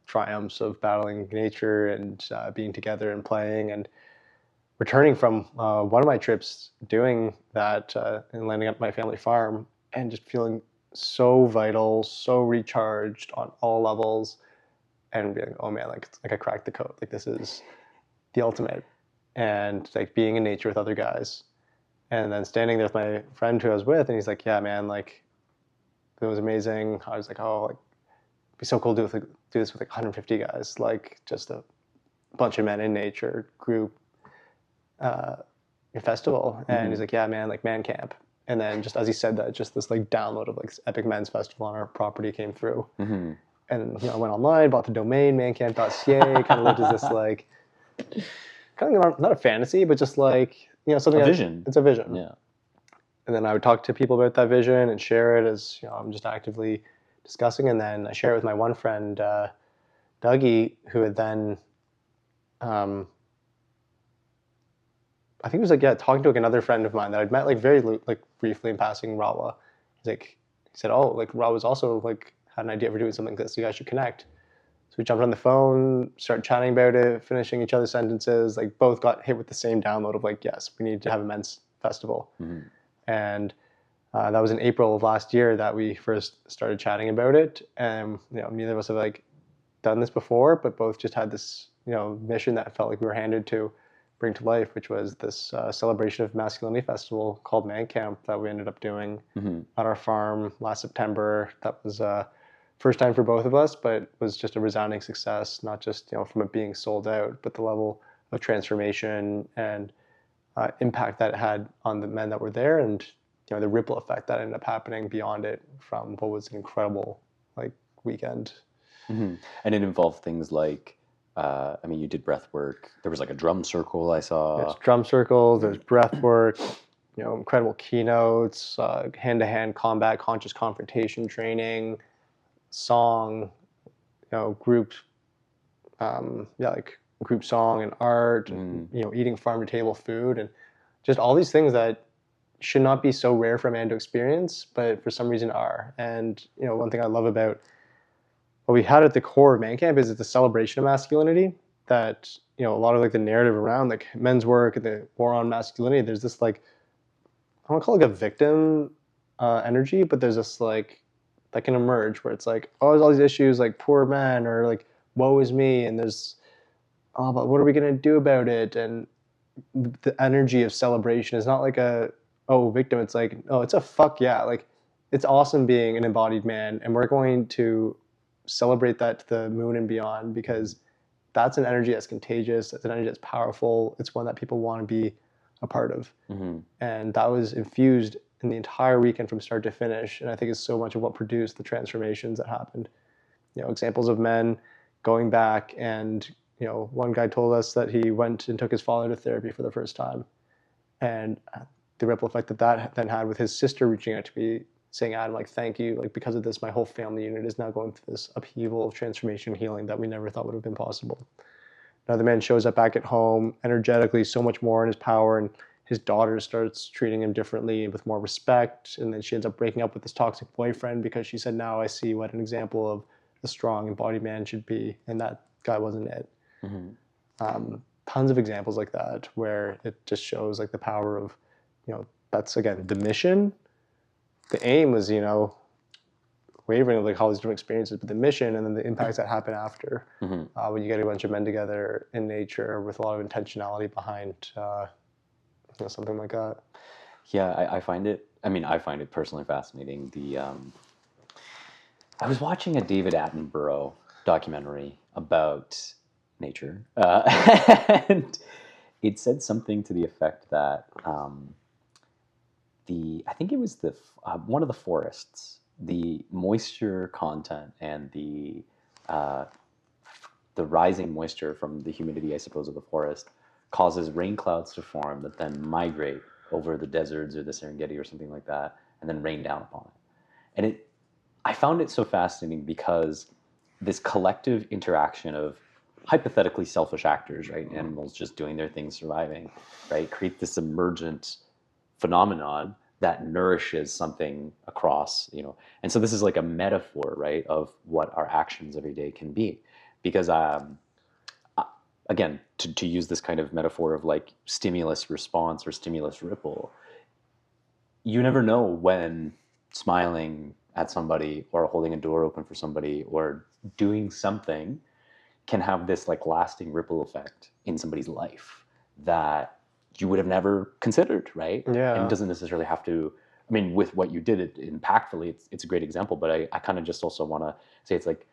triumphs of battling nature and being together and playing. And returning from one of my trips, doing that and landing at my family farm and just feeling so vital, so recharged on all levels, and being, oh man, like I cracked the code. Like this is the ultimate. And like being in nature with other guys, and then standing there with my friend who I was with, and he's like, yeah, man, like it was amazing. I was like, oh, like it'd be so cool to do this with like 150 guys, like just a bunch of men in nature group. Festival, and he's like, yeah, man, like Mancamp. And then just as he said that, just this like download of like epic men's festival on our property came through. And I went online, bought the domain mancamp.ca, kind of lived as this like kind of not a fantasy, but just like something. A vision. It's a vision. Yeah. And then I would talk to people about that vision and share it as I'm just actively discussing. And then I share it with my one friend, Dougie, who had then. I think it was like, talking to like another friend of mine that I'd met like very like briefly in passing, Rawa. He said, oh, like Rawa's also like had an idea for doing something like this. You guys should connect. So we jumped on the phone, started chatting about it, finishing each other's sentences. Like both got hit with the same download of like, yes, we need to have a men's festival. And that was in April of last year that we first started chatting about it. And neither of us have like done this before, but both just had this mission that felt like we were handed to bring to life, which was this celebration of masculinity festival called Mancamp that we ended up doing at our farm last September. That was first time for both of us, but was just a resounding success, not just from it being sold out, but the level of transformation and impact that it had on the men that were there, and the ripple effect that ended up happening beyond it from what was an incredible like weekend. And it involved things like, you did breath work. There was like a drum circle I saw. There's drum circles, there's breath work, incredible keynotes, hand-to-hand combat, conscious confrontation training, song, group, like group song and art, and, eating farm-to-table food, and just all these things that should not be so rare for a man to experience, but for some reason are. And one thing I love about what we had at the core of Mancamp is it's a celebration of masculinity. That a lot of like the narrative around like men's work and the war on masculinity, there's this like, I don't call it like a victim energy, but there's this like that can emerge where it's like, oh, there's all these issues like poor man, or like woe is me, and there's but what are we gonna do about it? And the energy of celebration is not like a victim. It's like, oh, it's a fuck yeah, like it's awesome being an embodied man, and we're going to celebrate that to the moon and beyond, because that's an energy that's contagious. That's an energy that's powerful. It's one that people want to be a part of. And that was infused in the entire weekend from start to finish. And I think it's so much of what produced the transformations that happened. Examples of men going back, and one guy told us that he went and took his father to therapy for the first time, and the ripple effect that then had with his sister reaching out to me saying, Adam, like, thank you, like because of this my whole family unit is now going through this upheaval of transformation and healing that we never thought would have been possible. Another man shows up back at home energetically so much more in his power, and his daughter starts treating him differently and with more respect, and then she ends up breaking up with this toxic boyfriend because she said, now I see what an example of a strong embodied man should be, and that guy wasn't it. Tons of examples like that where it just shows like the power of that's again the mission. The aim was wavering of like all these different experiences, but the mission and then the impacts that happen after when you get a bunch of men together in nature with a lot of intentionality behind something like that. Yeah, I find it. I find it personally fascinating. I was watching a David Attenborough documentary about nature, and it said something to the effect that I think it was one of the forests, the moisture content and the rising moisture from the humidity, I suppose, of the forest causes rain clouds to form that then migrate over the deserts or the Serengeti or something like that, and then rain down upon it. And I found it so fascinating because this collective interaction of hypothetically selfish actors, right, animals just doing their thing, surviving, right, create this emergent phenomenon that nourishes something across, and so this is like a metaphor, right, of what our actions every day can be, because again, to use this kind of metaphor of like stimulus response or stimulus ripple, you never know when smiling at somebody or holding a door open for somebody or doing something can have this like lasting ripple effect in somebody's life that you would have never considered, right? Yeah. And it doesn't necessarily have to, with what you did it impactfully, it's a great example, but I kind of just also want to say it's like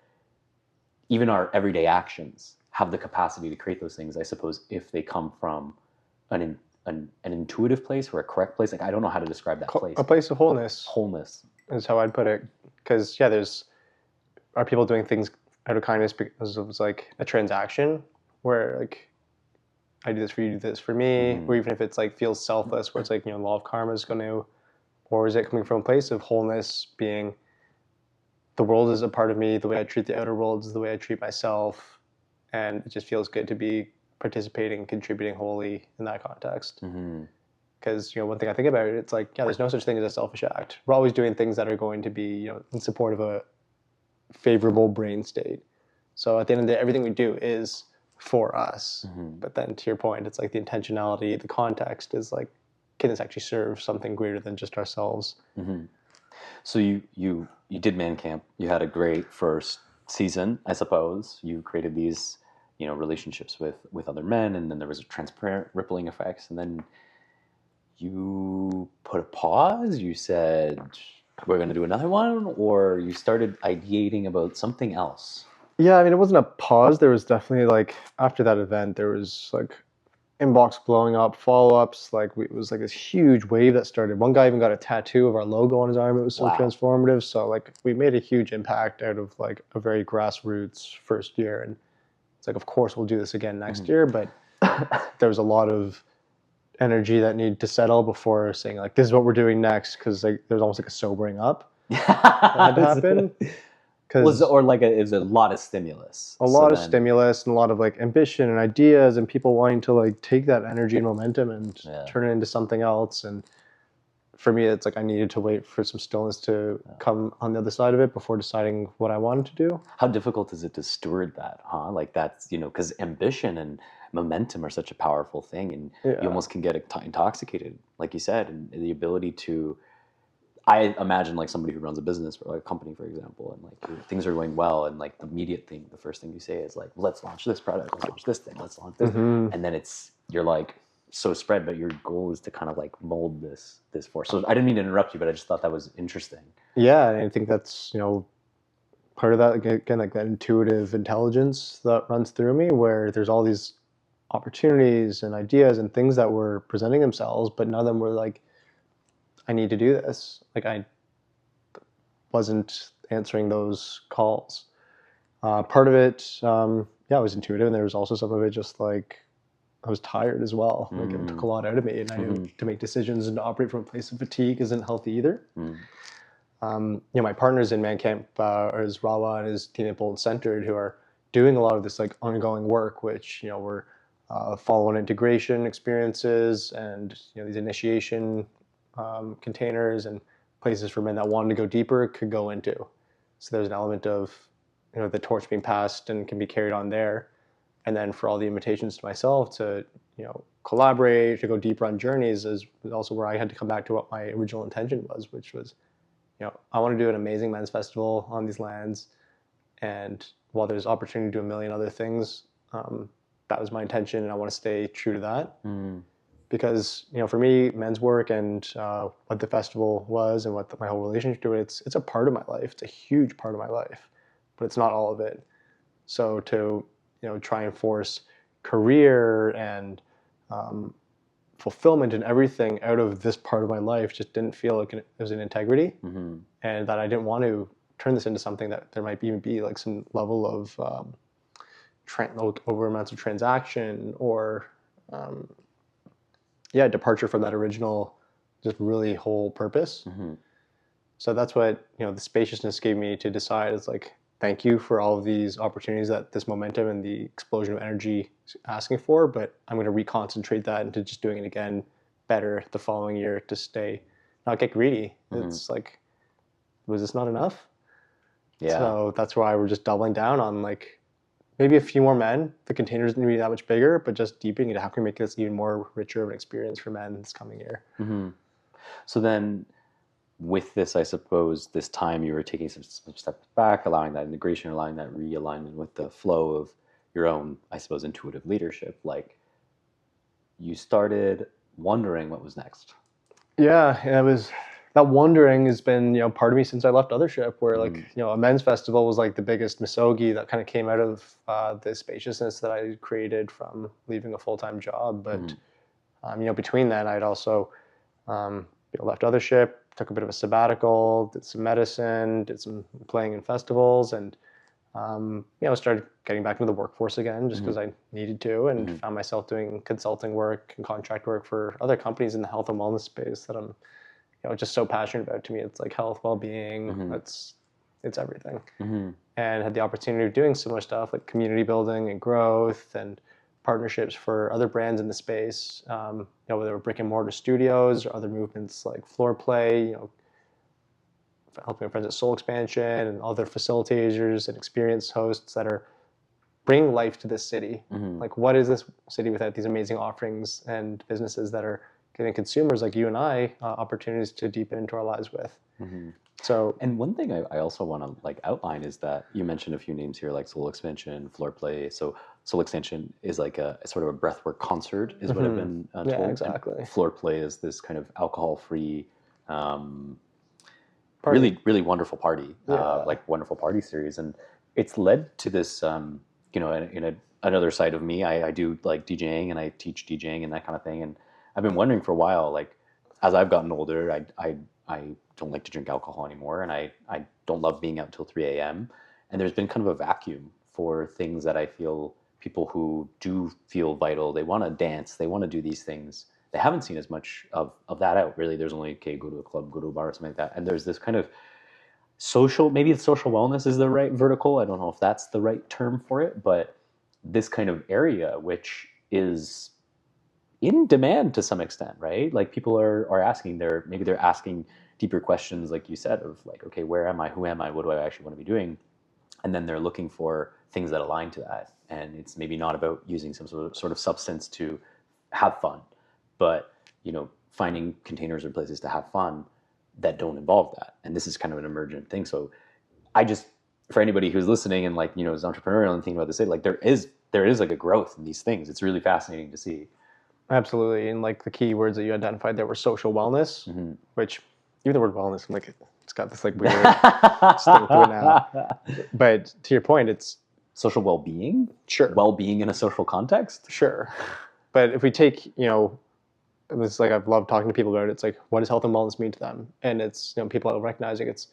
even our everyday actions have the capacity to create those things, I suppose, if they come from an intuitive place or a correct place. Like, I don't know how to describe that place. A place of wholeness. Wholeness is how I'd put it. Because are people doing things out of kindness because it was like a transaction where like I do this for you, do this for me, or even if it's like feels selfless, where it's like law of karma is going to, or is it coming from a place of wholeness, being the world is a part of me, the way I treat the outer world is the way I treat myself, and it just feels good to be participating, contributing wholly in that context. Because one thing I think about it, it's like, there's no such thing as a selfish act. We're always doing things that are going to be in support of a favorable brain state. So at the end of the day, everything we do is for us. But then to your point, it's like the intentionality, the context is like, can this actually serve something greater than just ourselves? So you did Mancamp. You had a great first season, I suppose. You created these, relationships with other men, and then there was a transparent rippling effects, and then you put a pause. You said we're going to do another one, or you started ideating about something else. Yeah, I mean, it wasn't a pause. There was definitely like after that event, there was like inbox blowing up, follow-ups. Like it was like this huge wave that started. One guy even got a tattoo of our logo on his arm. It was so Wow. transformative. So like we made a huge impact out of like a very grassroots first year. And it's like, of course, we'll do this again next year. But there was a lot of energy that needed to settle before saying like, this is what we're doing next. Because like there was almost like a sobering up that had to happen. Is a lot of stimulus. A lot of stimulus and a lot of like ambition and ideas and people wanting to like take that energy and momentum and turn it into something else. And for me, it's like I needed to wait for some stillness to come on the other side of it before deciding what I wanted to do. How difficult is it to steward that, huh? Like that's, because ambition and momentum are such a powerful thing, and you almost can get intoxicated, like you said, and the ability to, I imagine like somebody who runs a business or like a company, for example, and like things are going well, and like the immediate thing, the first thing you say is like, let's launch this product, let's launch this thing, let's launch this, and then you're like so spread, but your goal is to kind of like mold this force. So I didn't mean to interrupt you, but I just thought that was interesting. Yeah, and I think that's part of that again, like that intuitive intelligence that runs through me, where there's all these opportunities and ideas and things that were presenting themselves, but none of them were like, I need to do this. Like I wasn't answering those calls. Part of it, it was intuitive, and there was also some of it just like I was tired as well. Like it took a lot out of me, and I knew to make decisions and to operate from a place of fatigue isn't healthy either. My partners in Mancamp is Rawa and his team at Bold Centered, who are doing a lot of this like ongoing work, which we're follow-on integration experiences and these initiation containers and places for men that wanted to go deeper could go into. So there's an element of the torch being passed and can be carried on there, and then for all the invitations to myself to collaborate, to go deeper on journeys is also where I had to come back to what my original intention was, which was I want to do an amazing men's festival on these lands, and while there's opportunity to do a million other things, that was my intention, and I want to stay true to that. Because for me, men's work and what the festival was and what my whole relationship to it, it's a part of my life. It's a huge part of my life, but it's not all of it. So to try and force career and fulfillment and everything out of this part of my life just didn't feel like it was an integrity, and that I didn't want to turn this into something that there might even be like some level of over amounts of transaction or departure from that original just really whole purpose. So that's what the spaciousness gave me to decide. It's like, thank you for all of these opportunities that this momentum and the explosion of energy is asking for, but I'm going to reconcentrate that into just doing it again better the following year to not get greedy. It's like, was this not enough? Yeah. So that's why we're just doubling down on like maybe a few more men. The containers didn't be that much bigger, but just deepening it. How can we make this even more richer of an experience for men this coming year? So then with this, I suppose, this time you were taking some steps back, allowing that integration, allowing that realignment with the flow of your own, I suppose, intuitive leadership. Like you started wondering what was next. Yeah, it was that wondering has been part of me since I left Othership, where like a men's festival was like the biggest misogi that kind of came out of the spaciousness that I created from leaving a full-time job. But between that, I'd also left Othership, took a bit of a sabbatical, did some medicine, did some playing in festivals, and started getting back into the workforce again just because I needed to, and found myself doing consulting work and contract work for other companies in the health and wellness space that I'm just so passionate about. To me, it's like health, well-being, it's everything. And had the opportunity of doing similar stuff like community building and growth and partnerships for other brands in the space, whether they were brick and mortar studios or other movements like floor play, helping friends at Soul Expansion and other facilitators and experience hosts that are bringing life to this city. Mm-hmm. Like, what is this city without these amazing offerings and businesses that are giving consumers like you and I opportunities to deepen into our lives with? Mm-hmm. So, and one thing I also want to like outline is that you mentioned a few names here, like Soul Expansion, Floor Play. So Soul Expansion is like a sort of a breathwork concert, is what I've been told. Yeah, exactly. And Floor Play is this kind of alcohol-free, Party. really, really wonderful party, Yeah. like wonderful party series, and it's led to this, another side of me. I do like DJing and I teach DJing and that kind of thing, and I've been wondering for a while, like as I've gotten older, I don't like to drink alcohol anymore, and I don't love being out till 3 a.m. And there's been kind of a vacuum for things that I feel people who do feel vital, they want to dance, they want to do these things. They haven't seen as much of that out, really. There's only, okay, go to a club, go to a bar, or something like that. And there's this kind of social, maybe social wellness is the right vertical. I don't know if that's the right term for it, but this kind of area, which is in demand to some extent, right? Like people are asking, maybe they're asking deeper questions, like you said, of like, okay, where am I? Who am I? What do I actually want to be doing? And then they're looking for things that align to that. And it's maybe not about using some sort of substance to have fun, but finding containers or places to have fun that don't involve that. And this is kind of an emergent thing. So for anybody who's listening and like, is entrepreneurial and thinking about this, like there is like a growth in these things. It's really fascinating to see. Absolutely. And like the key words that you identified there were social wellness, which even the word wellness, I'm like, it's got this like weird sting to it now. But to your point, it's social well-being. Sure. Well-being in a social context. Sure. But if we take, it's like I've loved talking to people about it. It's like, what does health and wellness mean to them? And it's, people are recognizing it's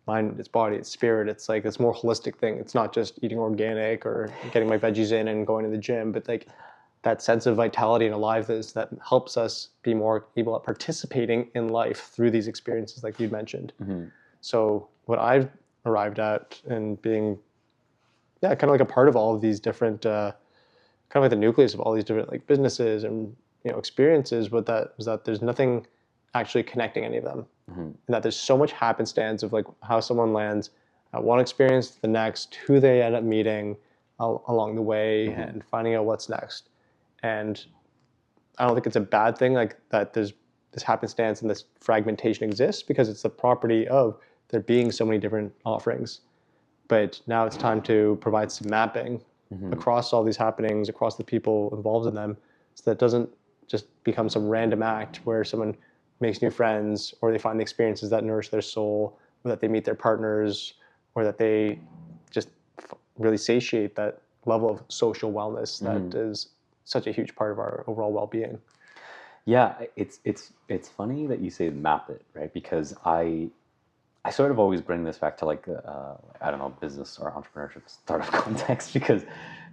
mind, it's body, it's spirit. It's like this more holistic thing. It's not just eating organic or getting my veggies in and going to the gym, but like that sense of vitality and aliveness that helps us be more able at participating in life through these experiences like you mentioned. So what I've arrived at and being, kind of like a part of all of these different, kind of like the nucleus of all these different like businesses and experiences, but that was that there's nothing actually connecting any of them, and that there's so much happenstance of like how someone lands at one experience to the next, who they end up meeting along the way, and finding out what's next. And I don't think it's a bad thing like that. There's this happenstance and this fragmentation exists because it's the property of there being so many different offerings. But now it's time to provide some mapping across all these happenings, across the people involved in them, so that it doesn't just become some random act where someone makes new friends or they find the experiences that nourish their soul, or that they meet their partners, or that they just really satiate that level of social wellness that is such a huge part of our overall well-being. Yeah, it's funny that you say map it, right? Because I sort of always bring this back to like I don't know, business or entrepreneurship startup context, because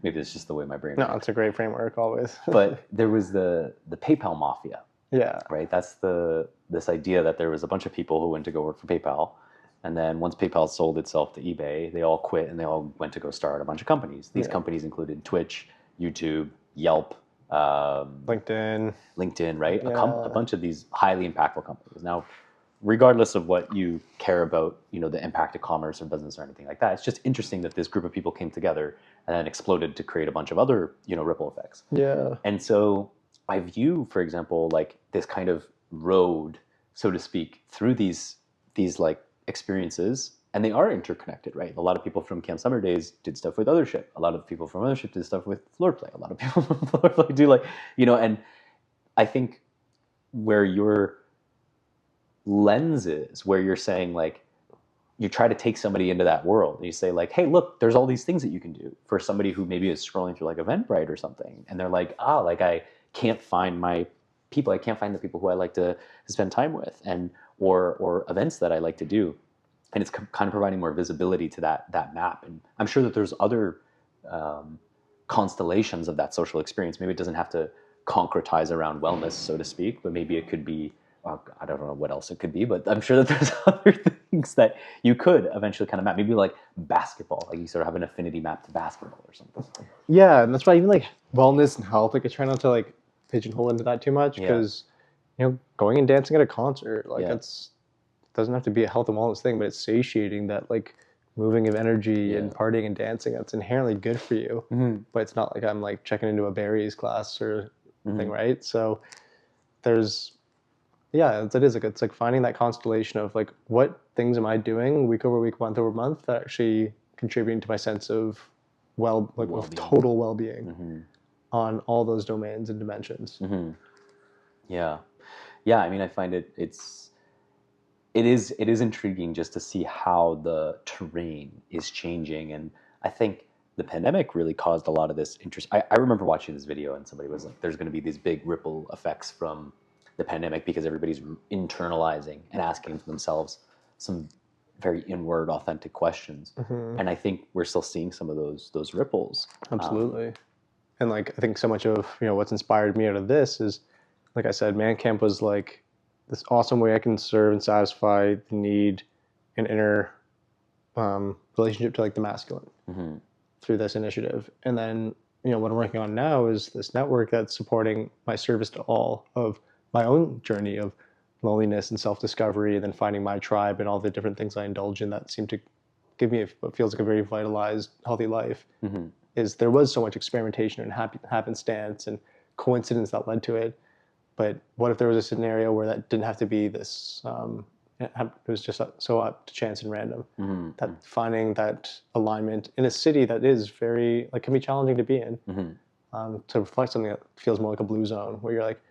maybe it's just the way my brain works. No, it's a great framework always. But there was the PayPal mafia. Yeah. Right. That's this idea that there was a bunch of people who went to go work for PayPal, and then once PayPal sold itself to eBay, they all quit and they all went to go start a bunch of companies. These companies included Twitch, YouTube, Yelp, LinkedIn, right? A bunch of these highly impactful companies. Now, regardless of what you care about, the impact of commerce or business or anything like that, it's just interesting that this group of people came together and then exploded to create a bunch of other, ripple effects. Yeah. And so I view, for example, like this kind of road, so to speak, through these like experiences, and they are interconnected, right? A lot of people from Camp Summer Days did stuff with Othership. A lot of people from Othership did stuff with Floor Play. A lot of people from Floor Play do like, and I think where your lens is, where you're saying like, you try to take somebody into that world and you say like, hey, look, there's all these things that you can do for somebody who maybe is scrolling through like Eventbrite or something. And they're like, like I can't find my people. I can't find the people who I like to spend time with, and or events that I like to do. And it's kind of providing more visibility to that map. And I'm sure that there's other constellations of that social experience. Maybe it doesn't have to concretize around wellness, so to speak, but maybe it could be, I don't know what else it could be, but I'm sure that there's other things that you could eventually kind of map. Maybe like basketball, like you sort of have an affinity map to basketball or something. Yeah, and that's why even like wellness and health, like I try not to like pigeonhole into that too much, because going and dancing at a concert, like it doesn't have to be a health and wellness thing, but it's satiating that like moving of energy Yeah. and partying and dancing that's inherently good for you. But it's not like I'm like checking into a berries class or thing, right? So there's, yeah, it is like, it's like finding that constellation of like, what things am I doing week over week, month over month that actually contributing to my sense of of total well-being on all those domains and dimensions. Yeah. Yeah, I mean, I find it is intriguing just to see how the terrain is changing. And I think the pandemic really caused a lot of this interest. I remember watching this video and somebody was like, there's going to be these big ripple effects from the pandemic because everybody's internalizing and asking themselves some very inward, authentic questions. And I think we're still seeing some of those ripples. Absolutely. And like, I think so much of, what's inspired me out of this is, like I said, Mancamp was like this awesome way I can serve and satisfy the need and inner relationship to like the masculine through this initiative. And then, what I'm working on now is this network that's supporting my service to all of my own journey of loneliness and self-discovery, and then finding my tribe and all the different things I indulge in that seem to give me what feels like a very vitalized, healthy life. Is there was so much experimentation and happenstance and coincidence that led to it. But what if there was a scenario where that didn't have to be this, it was just so up to chance and random. That finding that alignment in a city that is very, like, can be challenging to be in, to reflect something that feels more like a blue zone, where you're like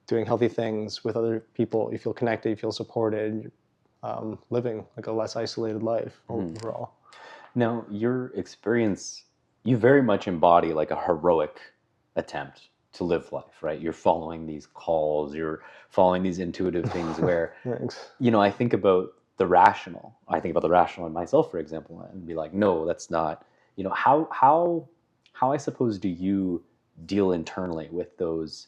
doing healthy things with other people, you feel connected, you feel supported, living like a less isolated life overall. Now, your experience, you very much embody like a heroic attempt to live life, right? You're following these calls, you're following these intuitive things where, Thanks. I think about the rational. I think about the rational in myself, for example, and be like, no, that's not, how I suppose do you deal internally with those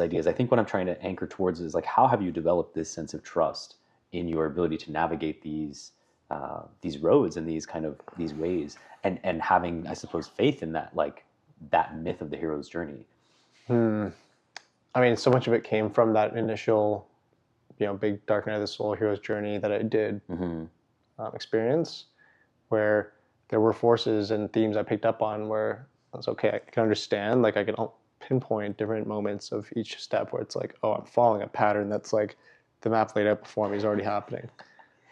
ideas? I think what I'm trying to anchor towards is like, how have you developed this sense of trust in your ability to navigate these roads and these ways, and having, I suppose, faith in that, like that myth of the hero's journey. I mean, so much of it came from that initial, big dark night of the soul hero's journey that I did experience, where there were forces and themes I picked up on where I was okay. I can understand, like I can pinpoint different moments of each step where it's like, oh, I'm following a pattern that's like the map laid out before me is already happening.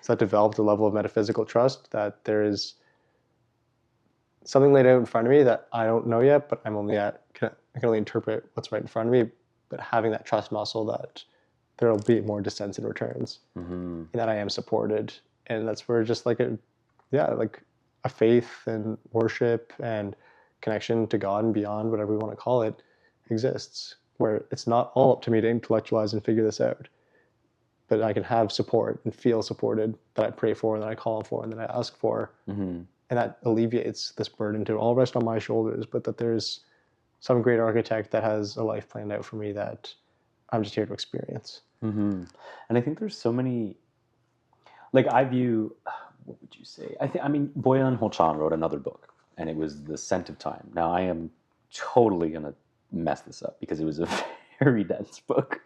So that developed a level of metaphysical trust that there is something laid out in front of me that I don't know yet, but I can only interpret what's right in front of me. But having that trust muscle that there will be more descents and returns, and that I am supported, and that's where just like a faith and worship and connection to God and beyond, whatever we want to call it, exists. Where it's not all up to me to intellectualize and figure this out, but I can have support and feel supported, that I pray for and that I call for and that I ask for. And that alleviates this burden to all rest on my shoulders, but that there's some great architect that has a life planned out for me that I'm just here to experience. And I think there's so many, like I view, what would you say? I mean, Boyan Ho-chan wrote another book, and it was The Scent of Time. Now, I am totally going to mess this up because it was a very dense book.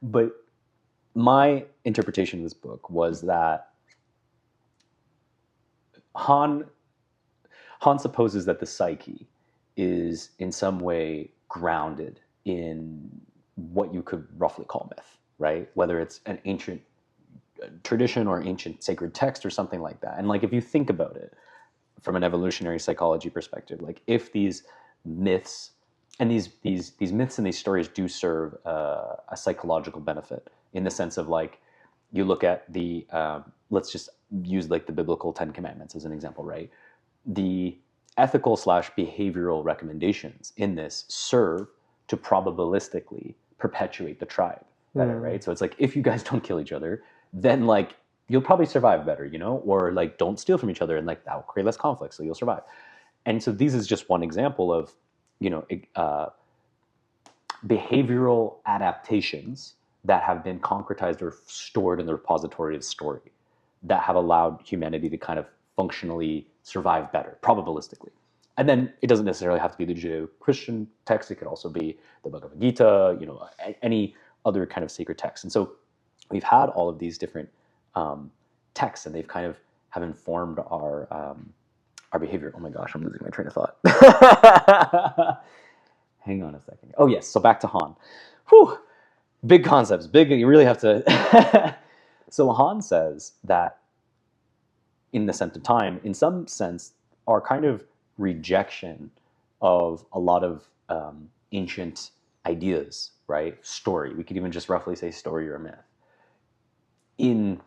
But my interpretation of this book was that Han supposes that the psyche is in some way grounded in what you could roughly call myth, right? Whether it's an ancient tradition or ancient sacred text or something like that. And like, if you think about it from an evolutionary psychology perspective, like if these myths and these myths and these stories do serve a psychological benefit, in the sense of like, you look at the, let's just use like the biblical 10 Commandments as an example, right? The ethical / behavioral recommendations in this serve to probabilistically perpetuate the tribe better, right? So it's like, if you guys don't kill each other, then like you'll probably survive better, or like don't steal from each other, and like that will create less conflict, so you'll survive. And so this is just one example of, behavioral adaptations that have been concretized or stored in the repository of story that have allowed humanity to kind of functionally survive better, probabilistically. And then it doesn't necessarily have to be the Judeo-Christian text. It could also be the Bhagavad Gita, any other kind of sacred text. And so we've had all of these different texts, and they've kind of have informed our behavior. Oh my gosh, I'm losing my train of thought. Hang on a second. Oh yes, so back to Han. Whew, big concepts, big. You really have to. So Han says that in the sense of time, in some sense, our kind of rejection of a lot of ancient ideas, right? Story. We could even just roughly say story or myth. And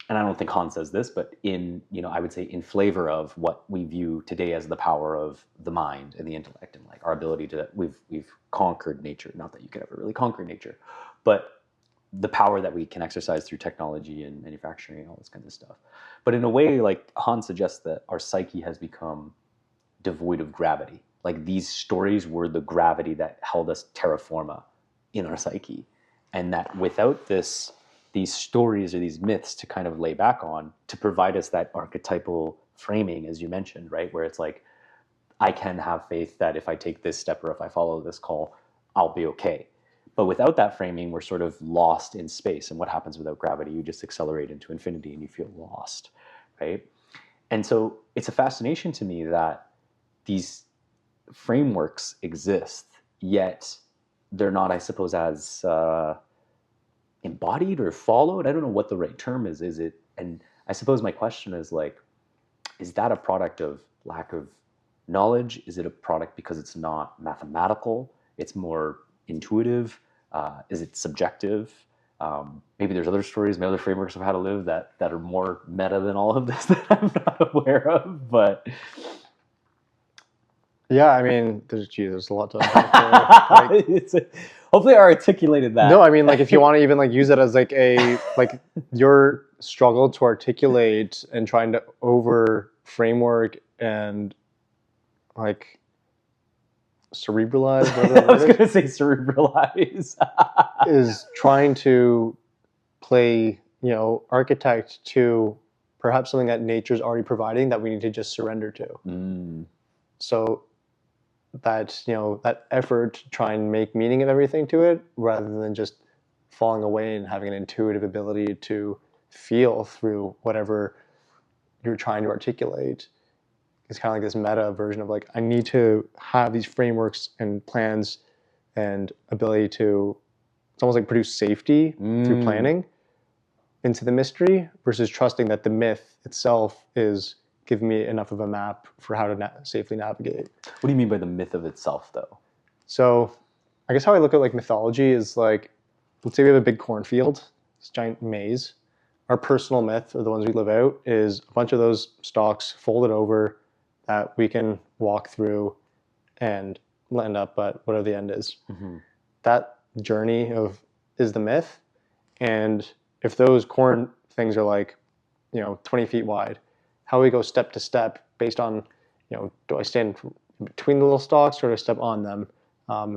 I don't think Han says this, but I would say in flavor of what we view today as the power of the mind and the intellect, and like our ability to, we've conquered nature. Not that you could ever really conquer nature, but the power that we can exercise through technology and manufacturing and all this kind of stuff. But in a way, like Han suggests that our psyche has become devoid of gravity. Like these stories were the gravity that held us terra firma in our psyche. And that without these stories or these myths to kind of lay back on, to provide us that archetypal framing, as you mentioned, right? Where it's like, I can have faith that if I take this step or if I follow this call, I'll be okay. But without that framing, we're sort of lost in space. And what happens without gravity? You just accelerate into infinity and you feel lost, right? And so it's a fascination to me that these frameworks exist, yet they're not, I suppose, as embodied or followed. I don't know what the right term is. Is it? And I suppose my question is like, is that a product of lack of knowledge? Is it a product because it's not mathematical? It's more intuitive? Is it subjective? Maybe there's other stories, maybe other frameworks of how to live that are more meta than all of this that I'm not aware of. But Yeah, I mean, there's a lot to unpack there. Like, hopefully I articulated that. no, I mean, like if you want to even like use it as like like your struggle to articulate and trying to over framework and like cerebralize, whatever I was going to say cerebralize. is trying to play, architect to perhaps something that nature's already providing that we need to just surrender to. So that, that effort to try and make meaning of everything to it rather than just falling away and having an intuitive ability to feel through whatever you're trying to articulate. It's kind of like this meta version of like, I need to have these frameworks and plans and ability to, it's almost like produce safety through planning into the mystery versus trusting that the myth itself is giving me enough of a map for how to safely navigate. What do you mean by the myth of itself, though? So I guess how I look at like mythology is like, let's say we have a big cornfield, this giant maze. Our personal myth, or the ones we live out, is a bunch of those stalks folded over that we can walk through and end up at whatever the end is. That journey is the myth. And if those corn things are like, 20 feet wide, how we go step to step based on, do I stand between the little stalks or do I step on them?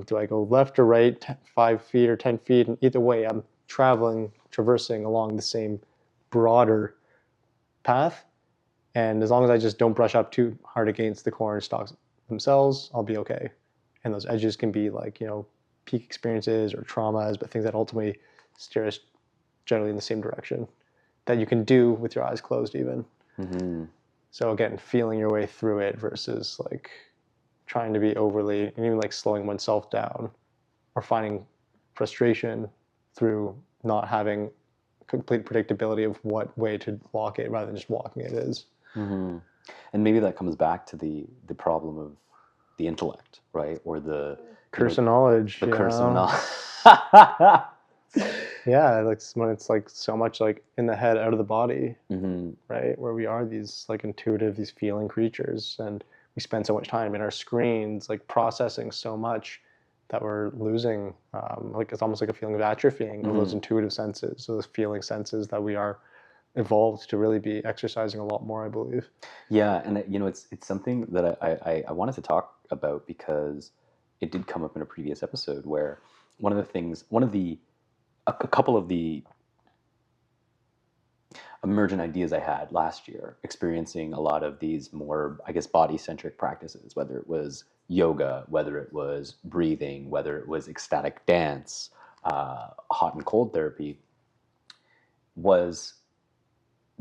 Do I go left or right, 5 feet or 10 feet? And either way, I'm traversing along the same broader path. And as long as I just don't brush up too hard against the corn stalks themselves, I'll be okay. And those edges can be like, peak experiences or traumas, but things that ultimately steer us generally in the same direction that you can do with your eyes closed even. So again, feeling your way through it versus like trying to be overly, and even like slowing oneself down or finding frustration through not having complete predictability of what way to walk it rather than just walking it is. And maybe that comes back to the problem of the intellect, right? Or the curse of knowledge. The curse of knowledge. Yeah, like when it's like so much like in the head, out of the body, right? Where we are these like intuitive, these feeling creatures, and we spend so much time in our screens, like processing so much that we're losing. Like it's almost like a feeling of atrophying of those intuitive senses, those feeling senses that we are evolved to really be exercising a lot more, I believe. Yeah, and it's something that I wanted to talk about because it did come up in a previous episode where a couple of the emergent ideas I had last year, experiencing a lot of these more, I guess, body-centric practices, whether it was yoga, whether it was breathing, whether it was ecstatic dance, hot and cold therapy, was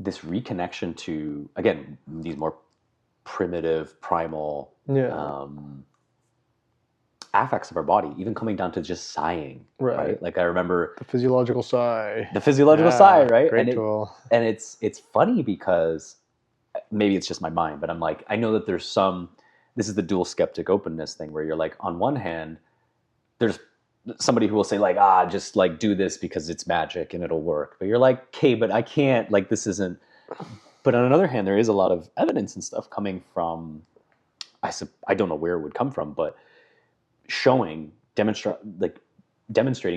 this reconnection to, again, these more primitive, primal affects of our body, even coming down to just sighing, right? Like I remember the physiological sigh. Right? Great tool. And it's funny because maybe it's just my mind, but I'm like, I know that there's this is the dual skeptic openness thing where you're like, on one hand, there's somebody who will say like, just like do this because it's magic and it'll work. But you're like, okay, but I can't, like, this isn't. But on another hand, there is a lot of evidence and stuff coming from, I don't know where it would come from, but demonstrating,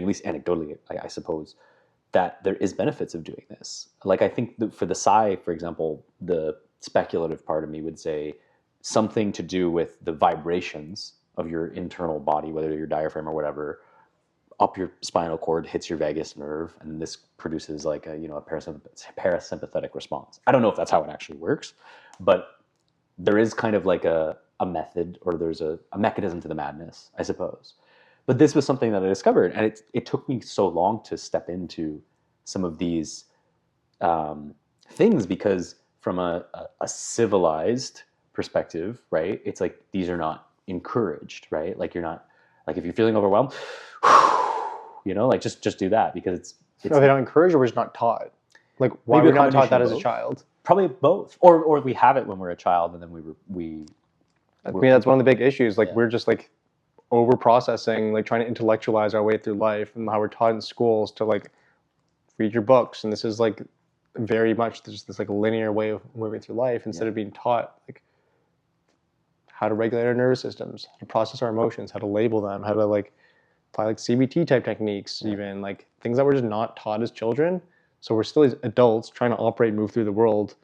at least anecdotally, I suppose, that there is benefits of doing this. Like, I think that for the psi, for example, the speculative part of me would say something to do with the vibrations of your internal body, whether your diaphragm or whatever, up your spinal cord, hits your vagus nerve, and this produces like a parasympathetic response. I don't know if that's how it actually works, but there is kind of like a method, or there's a mechanism to the madness, I suppose. But this was something that I discovered, and it took me so long to step into some of these things, because from a civilized perspective, right, it's like these are not encouraged, right? Like, you're not, like, if you're feeling overwhelmed, like just do that, because it's no, they don't encourage, or we're just not taught. Like, why are we not taught that as a child? Probably both, or we have it when we're a child, and then we. I mean, that's one of the big issues. Like, we're just like over processing, like trying to intellectualize our way through life, and how we're taught in schools to like read your books, and this is like very much just this like linear way of moving through life, instead of being taught like how to regulate our nervous systems, how to process our emotions, how to label them, how to like apply like CBT type techniques, even like things that we're just not taught as children. So we're still as adults trying to operate and move through the world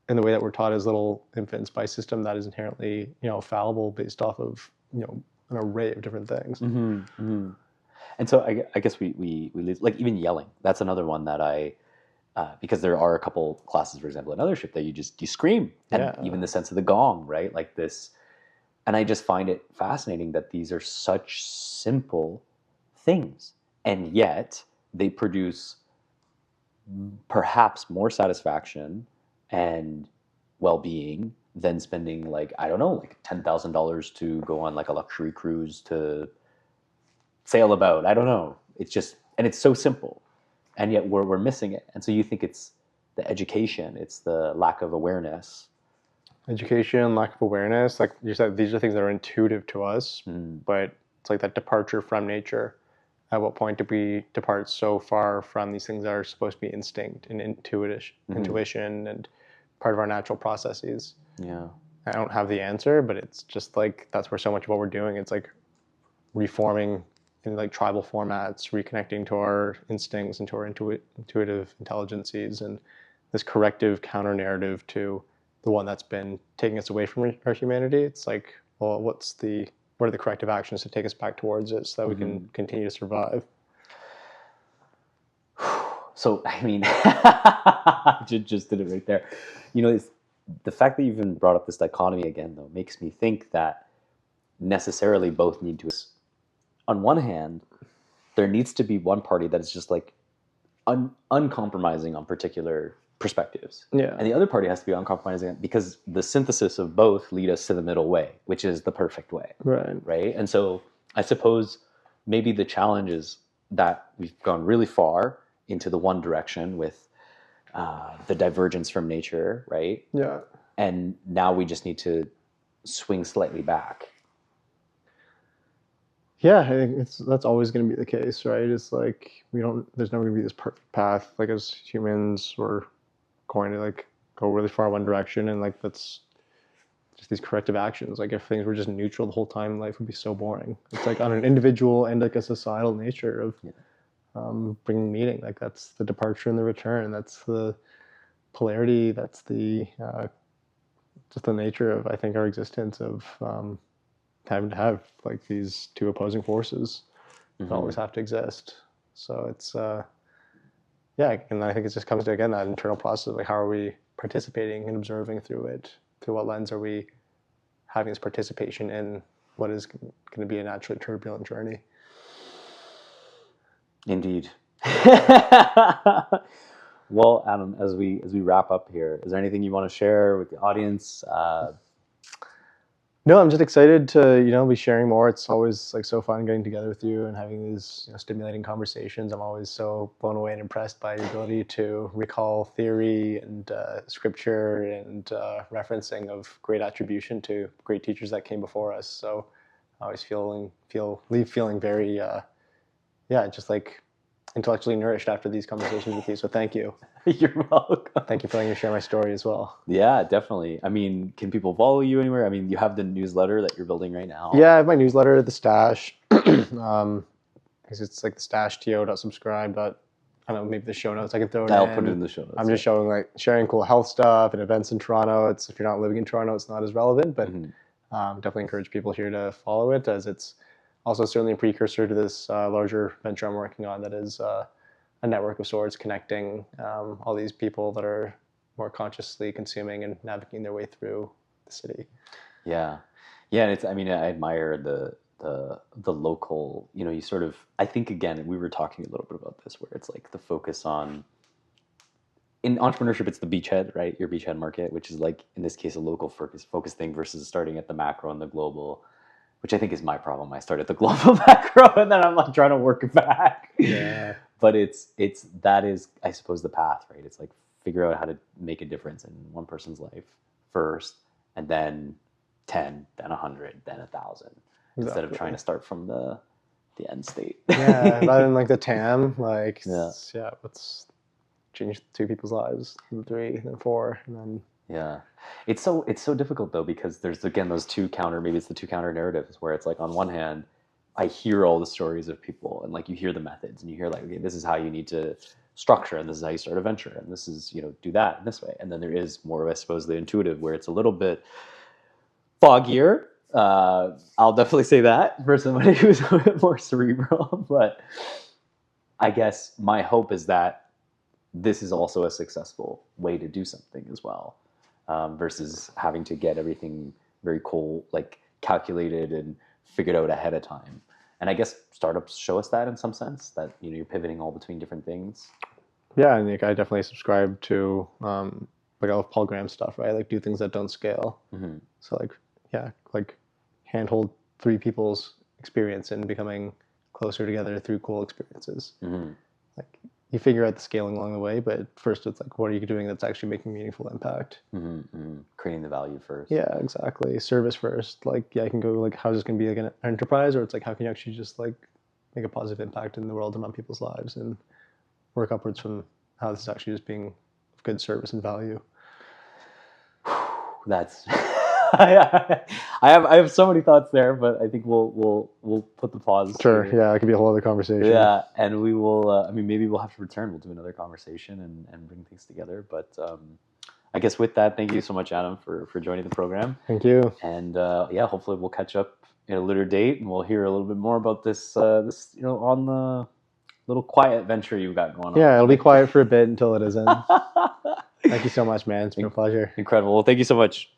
in the way that we're taught as little infants by a system that is inherently, fallible, based off of, an array of different things. Mm-hmm, mm-hmm. And so I guess we like, even yelling. That's another one that because there are a couple classes, for example, in Othership, that you scream, and even the sense of the gong, right? Like this, and I just find it fascinating that these are such simple things, and yet they produce perhaps more satisfaction and well-being than spending, like, I don't know, like $10,000 to go on like a luxury cruise to sail about. I don't know. It's just, and it's so simple, and yet we're missing it. And so you think it's the education, it's the lack of awareness. Education, lack of awareness. Like you said, these are things that are intuitive to us, but it's like that departure from nature. At what point do we depart so far from these things that are supposed to be instinct and intuition and part of our natural processes? Yeah. I don't have the answer, but it's just like that's where so much of what we're doing. It's like reforming in like tribal formats, reconnecting to our instincts and to our intuitive intelligences, and this corrective counter narrative to the one that's been taking us away from our humanity. It's like, well, what are the corrective actions to take us back towards it, so that we can continue to survive? So, I mean, just did it right there. It's, the fact that you even brought up this dichotomy again, though, makes me think that necessarily both need to. On one hand, there needs to be one party that is just like uncompromising on particular perspectives. Yeah. And the other party has to be uncompromising, because the synthesis of both lead us to the middle way, which is the perfect way. Right. Right. And so I suppose maybe the challenge is that we've gone really far into the one direction with the divergence from nature, right? Yeah. And now we just need to swing slightly back. Yeah, I think that's always going to be the case, right? It's like there's never going to be this perfect path. Like, as humans, we're going to like go really far one direction, and like that's just these corrective actions. Like, if things were just neutral the whole time, life would be so boring. It's like on an individual and like a societal nature of bringing meaning. Like, that's the departure and the return. That's the polarity. That's the just the nature of, I think, our existence of having to have like these two opposing forces that always have to exist. So it's and I think it just comes to, again, that internal process of like, how are we participating and observing through it? Through what lens are we having this participation in what is going to be a naturally turbulent journey? Well, Adam, as we wrap up here, is there anything you want to share with the audience? No, I'm just excited to, be sharing more. It's always like so fun getting together with you and having these stimulating conversations. I'm always so blown away and impressed by your ability to recall theory and scripture and referencing of great attribution to great teachers that came before us. So I always leave feeling very, just like intellectually nourished after these conversations with you. So thank you. You're welcome. Thank you for letting me share my story as well. Yeah, definitely. I mean, can people follow you anywhere? I mean, you have the newsletter that you're building right now. Yeah, I have my newsletter, The Stash. Because it's like the stash.to.subscribe. I don't know, maybe the show notes I can throw it in. I'll put it in the show notes. I'm just sharing cool health stuff and events in Toronto. If you're not living in Toronto, it's not as relevant, but definitely encourage people here to follow it, as it's also certainly a precursor to this larger venture I'm working on that is a network of sorts connecting all these people that are more consciously consuming and navigating their way through the city. Yeah. And I admire the local, you sort of, I think, again, we were talking a little bit about this, where it's like the focus on, in entrepreneurship, it's the beachhead, right? Your beachhead market, which is like, in this case, a local focus thing versus starting at the macro and the global, which I think is my problem. I start at the global macro and then I'm like trying to work back. Yeah. But that is, I suppose, the path, right? It's like figure out how to make a difference in one person's life first, and then 10, then 100, then 1,000, instead of trying to start from the end state. Yeah, rather than like the TAM, let's change 2 people's lives, and 3, and then 4, and then. Yeah, it's so difficult though, because there's again those two counter narratives where it's like, on one hand, I hear all the stories of people, and like you hear the methods, and you hear like, okay, this is how you need to structure, and this is how you start a venture, and this is, do that in this way. And then there is more of, I suppose, the intuitive, where it's a little bit foggier. I'll definitely say that for somebody who's a bit more cerebral. But I guess my hope is that this is also a successful way to do something as well, versus having to get everything very cool, like calculated and figured out ahead of time. And I guess startups show us that in some sense, that you're pivoting all between different things. Yeah, and I definitely subscribe to like all of Paul Graham's stuff, right? Like do things that don't scale. Mm-hmm. So like handhold 3 people's experience and becoming closer together through cool experiences. Mm-hmm. Like you figure out the scaling along the way, but first it's like, what are you doing that's actually making meaningful impact? Mm-hmm. Mm-hmm. Creating the value first. Yeah, exactly. Service first. Like, yeah, I can go like, how's this going to be like an enterprise, or it's like, how can you actually just like make a positive impact in the world and on people's lives, and work upwards from how this is actually just being of good service and value. That's I have so many thoughts there, but I think we'll put the pause. Sure. Here. Yeah, it could be a whole other conversation. Yeah, and we will. Maybe we'll have to return. We'll do another conversation and bring things together. But I guess with that, thank you so much, Adam, for joining the program. Thank you. And hopefully we'll catch up at a later date, and we'll hear a little bit more about this on the little quiet venture you've got going on. Yeah, it'll be quiet for a bit until it isn't. Thank you so much, man. It's been a pleasure. Incredible. Well, thank you so much.